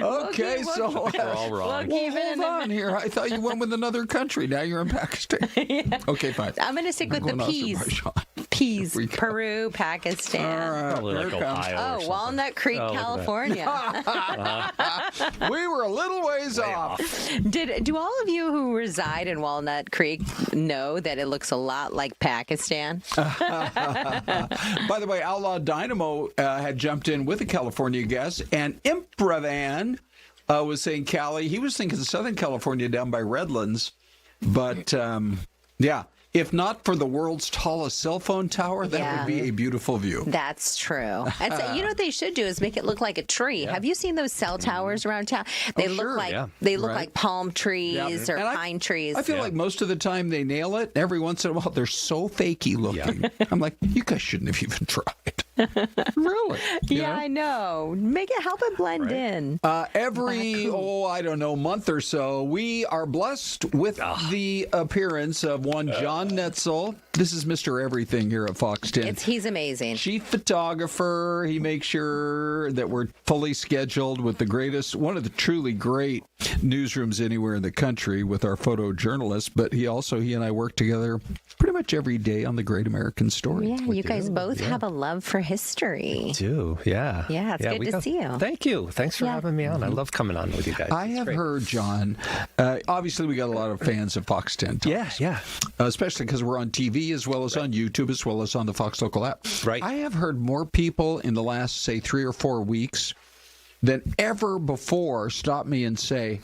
Okay, so we're all wrong. Hold on here. I thought you went with another country. Now you're in Pakistan. Okay, fine. I'm going to stick with the peas. Peas. Peru, Pakistan. All right. Probably like Ohio. Oh, Walnut Creek, California. We were a little ways off. Do all of you who reside in Walnut Creek know that it looks a lot like Pakistan? By the way, Outlaw Dynamo had jumped in with a California guest, and Impravan was saying Cali. He was thinking Southern California down by Redlands. But, yeah, if not for the world's tallest cell phone tower, that would be a beautiful view. That's true. And so, you know what they should do is make it look like a tree. Have you seen those cell towers around town? They look like palm trees or pine trees. I feel like most of the time they nail it. Every once in a while, they're so fakey looking. I'm like, you guys shouldn't have even tried. Really? Yeah, I know. Help it blend in. Every, month or so, we are blessed with the appearance of one Jon Noetzel. This is Mr. Everything here at Fox 10. He's amazing. Chief photographer. He makes sure that we're fully scheduled with the greatest, one of the truly great newsrooms anywhere in the country with our photojournalists. But he and I work together pretty much every day on the Great American Story. Yeah, you guys both have a love for history. We do, yeah. Yeah, it's good to see you. Thank you. Thanks for having me on. I love coming on with you guys. I have heard, John, obviously we got a lot of fans of Fox 10 Talks. Yeah. Especially because we're on TV as well as on YouTube as well as on the Fox Local app. Right. I have heard more people in the last, say, 3 or 4 weeks than ever before stop me and say,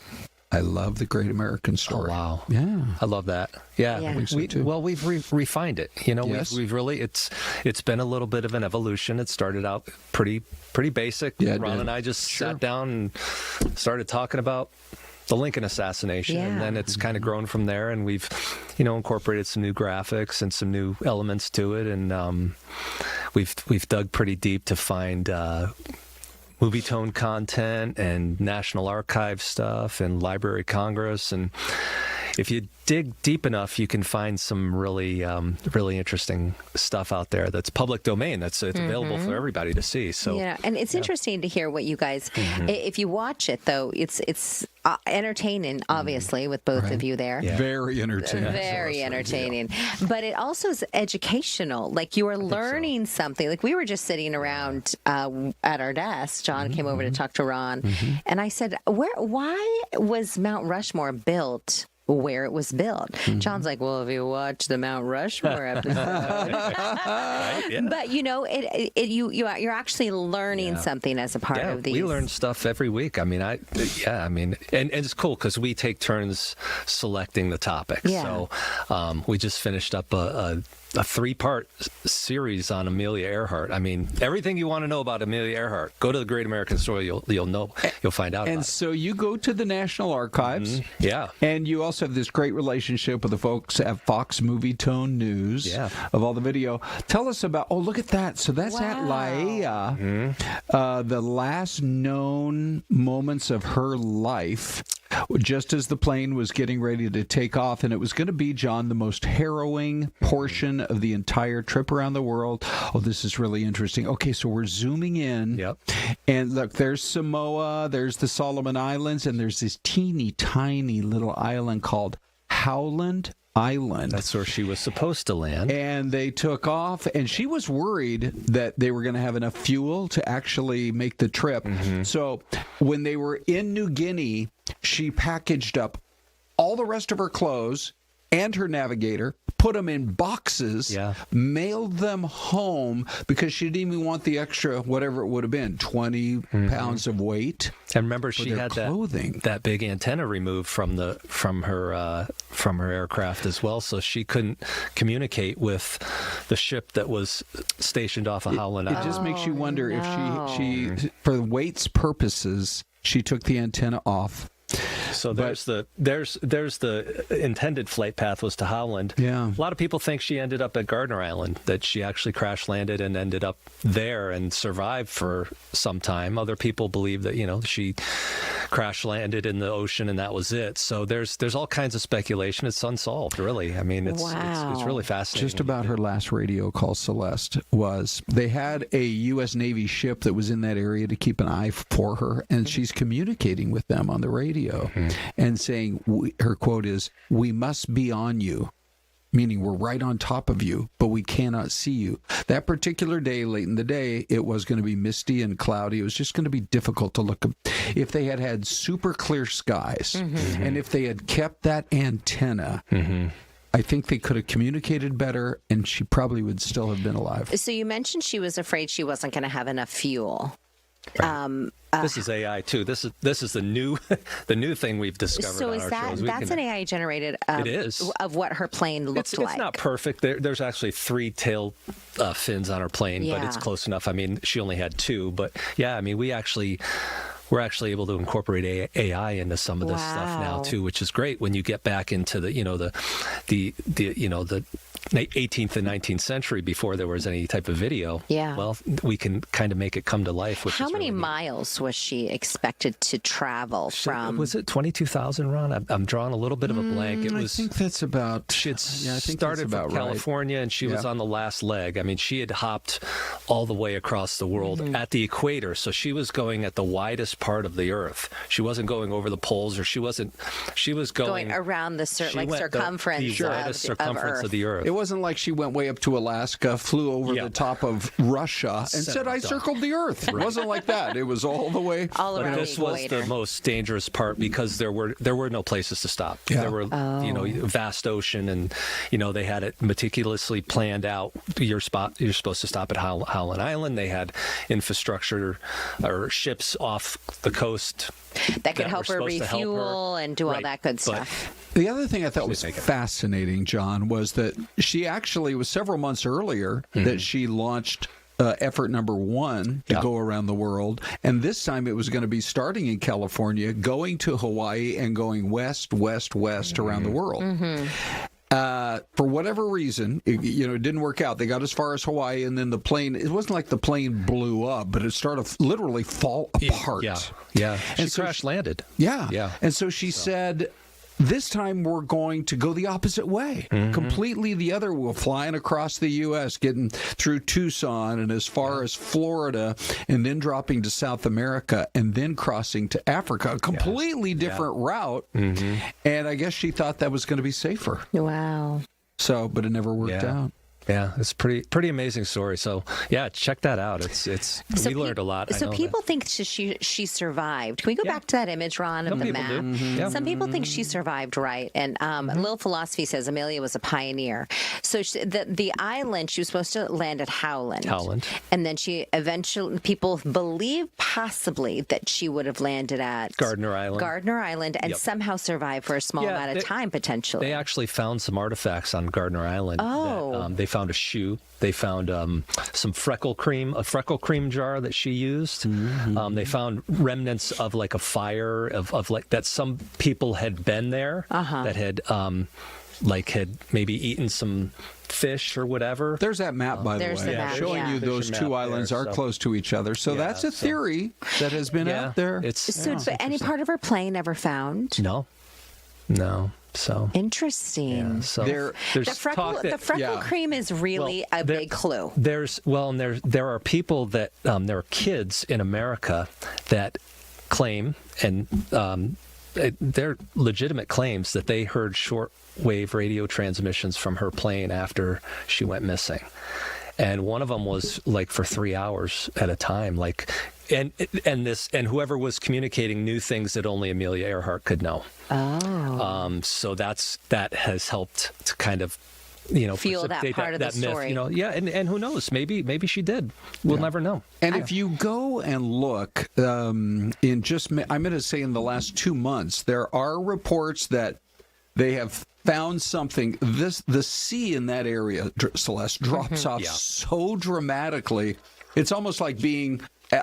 I love the Great American Story. Oh, wow. Yeah. I love that. Yeah. We've refined it. You know, we've really, it's been a little bit of an evolution. It started out pretty basic. Yeah, Ron and I just sat down and started talking about the Lincoln assassination, and then it's kind of grown from there, and we've, incorporated some new graphics and some new elements to it, and we've dug pretty deep to find movie tone content and National Archive stuff and Library of Congress, and if you dig deep enough, you can find some really interesting stuff out there that's public domain. It's available for everybody to see. So and it's interesting to hear what you guys. If you watch it, though, it's entertaining, obviously, with both of you there. Yeah. Very entertaining. Very entertaining. But it also is educational. Like you are learning something. Like we were just sitting around at our desk. John came over to talk to Ron, and I said, "Why was Mount Rushmore built where it was built?" John's like, well, if you watch the Mount Rushmore episode. But you're actually learning something as a part of these. We learn stuff every week. I mean, and it's cool because we take turns selecting the topics. So we just finished up a a 3-part series on Amelia Earhart. I mean, everything you want to know about Amelia Earhart, go to the Great American Story. You'll know. You'll find out. And about so you go to the National Archives. Yeah. And you also have this great relationship with the folks at Fox Movie Tone News. Yeah. Of all the video. Tell us about. Oh, look at that. So that's at Laia. The last known moments of her life, just as the plane was getting ready to take off, and it was going to be, John, the most harrowing portion of the entire trip around the world. Oh, this is really interesting. Okay, so we're zooming in. Yep. And look, there's Samoa, there's the Solomon Islands, and there's this teeny tiny little island called Howland Island. That's where she was supposed to land. And they took off, and she was worried that they were going to have enough fuel to actually make the trip. So when they were in New Guinea, she packaged up all the rest of her clothes and her navigator, put them in boxes, mailed them home because she didn't even want the extra, whatever it would have been, 20 pounds of weight. And remember, she had clothing. that big antenna removed from her aircraft as well, so she couldn't communicate with the ship that was stationed off of Howland Island. It just makes you wonder if she, for weights purposes, she took the antenna off. So there's the intended flight path was to Howland. Yeah. A lot of people think she ended up at Gardner Island, that she actually crash landed and ended up there and survived for some time. Other people believe that, she crash landed in the ocean and that was it. So there's all kinds of speculation. It's unsolved, really. I mean, it's really fascinating. Just about her last radio call, Syleste, was they had a U.S. Navy ship that was in that area to keep an eye for her, and she's communicating with them on the radio and saying, her quote is, "We must be on you," meaning we're right on top of you, but we cannot see you. That particular day, late in the day, it was going to be misty and cloudy. It was just going to be difficult to look. If they had super clear skies, and if they had kept that antenna, I think they could have communicated better, and she probably would still have been alive. So you mentioned she was afraid she wasn't going to have enough fuel. Right. This is AI too. This is the new thing we've discovered. So on is our shows. That's an AI generated? It is of what her plane looked like. It's not perfect. There's actually 3 tail fins on her plane, but it's close enough. I mean, she only had 2, but yeah, I mean, we're actually able to incorporate AI into some of this stuff now too, which is great when you get back into the 18th and 19th century before there was any type of video. Yeah. Well, we can kind of make it come to life. How many miles was she expected to travel from? Was it 22,000, Ron? I'm drawing a little bit of a blank. I think that's about. She had started from California, and she was on the last leg. I mean, she had hopped all the way across the world at the equator, so she was going at the widest part of the Earth. She wasn't going over the poles, or she was going around the circumference the widest circumference of the Earth. It wasn't like she went way up to Alaska, flew over the top of Russia, and said, "I circled the Earth." It wasn't like that. It was all the way. All around this was the most dangerous part because there were no places to stop. Yeah. There were vast ocean, and they had it meticulously planned out. You're supposed to stop at Howland Island. They had infrastructure or ships off the coast that could help her refuel and do all that good stuff. The other thing I thought was fascinating, John, was that she actually was several months earlier that she launched effort number 1 to go around the world. And this time it was going to be starting in California, going to Hawaii, and going west around the world. For whatever reason, it didn't work out. They got as far as Hawaii, and then the plane, it wasn't like the plane blew up, but it started to literally fall apart. Yeah. And she crash landed. Yeah. And so she said, this time we're going to go the opposite way, completely the other way, flying across the U.S., getting through Tucson and as far as Florida, and then dropping to South America, and then crossing to Africa, a completely different route. And I guess she thought that was going to be safer. Wow. So, but it never worked out. Yeah, it's pretty amazing story. So yeah, check that out. We learned a lot. So people think she survived. Can we go back to that image, Ron, of the map? Some people think she survived, right? And Little Philosophy says Amelia was a pioneer. So the island, she was supposed to land at Howland. And then she eventually, people believe possibly that she would have landed at Gardner Island and somehow survived for a small amount of time, potentially. They actually found some artifacts on Gardner Island. They found found a shoe. They found some a freckle cream jar that she used. Mm-hmm. They found remnants of like a fire of like that some people had been there that had had maybe eaten some fish or whatever. There's that map, by the way, showing you those two islands are close to each other. So that's a theory that has been out there. But any part of her plane ever found? No. So interesting. Yeah, so the freckle cream is really a big clue. There are people that there are kids in America that claim, and they're legitimate claims, that they heard shortwave radio transmissions from her plane after she went missing. And one of them was like for 3 hours at a time, like, and whoever was communicating knew things that only Amelia Earhart could know. Oh. So that has helped to kind of, feel that part of the story. Myth, and who knows? Maybe she did. We'll never know. And if you go and look I'm going to say in the last 2 months, there are reports that they have found something. The sea in that area, Celeste, drops off so dramatically. It's almost like being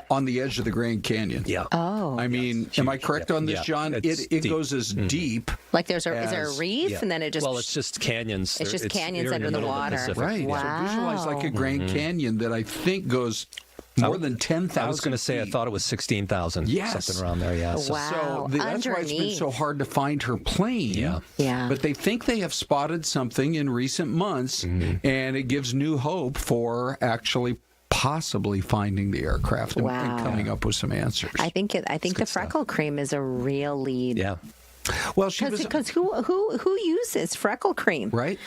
on the edge of the Grand Canyon. Yeah. Oh. I mean, am I correct on this, John? It goes as deep. Like is there a reef and then it just... Well, it's just canyons. It's just canyons under the water. Right. Wow. So visualize like a Grand Canyon that I think goes more than 10,000 I was going to say, I thought it was 16,000. Yes. Something around there, yeah. Wow. So that's why it's been so hard to find her plane. Yeah. But they think they have spotted something in recent months, and it gives new hope for actually possibly finding the aircraft and coming up with some answers. I think the freckle cream is a real lead. Yeah. Well, because who uses freckle cream, right?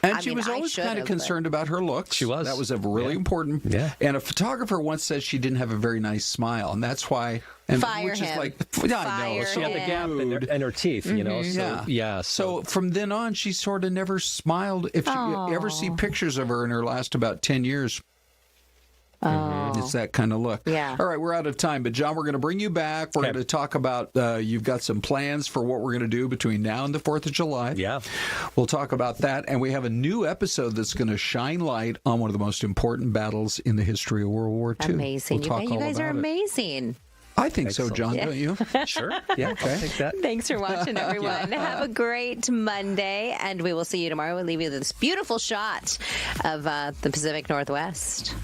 And she was always kind of concerned about her looks. She was. That was a really important. Yeah. And a photographer once said she didn't have a very nice smile, and that's why. And Fire which him. is like, I know. She had the gap in her teeth, So from then on, she sort of never smiled. If you ever see pictures of her in her last about 10 years. It's that kind of look. Yeah. All right, we're out of time. But, John, we're going to bring you back. We're going to talk about, you've got some plans for what we're going to do between now and the 4th of July. Yeah. We'll talk about that. And we have a new episode that's going to shine light on one of the most important battles in the history of World War II. Amazing. We'll talk you guys are about it. amazing. I think so, John, don't you? Sure. Yeah, okay. I'll take that. Thanks for watching, everyone. Have a great Monday, and we will see you tomorrow. We'll leave you with this beautiful shot of the Pacific Northwest.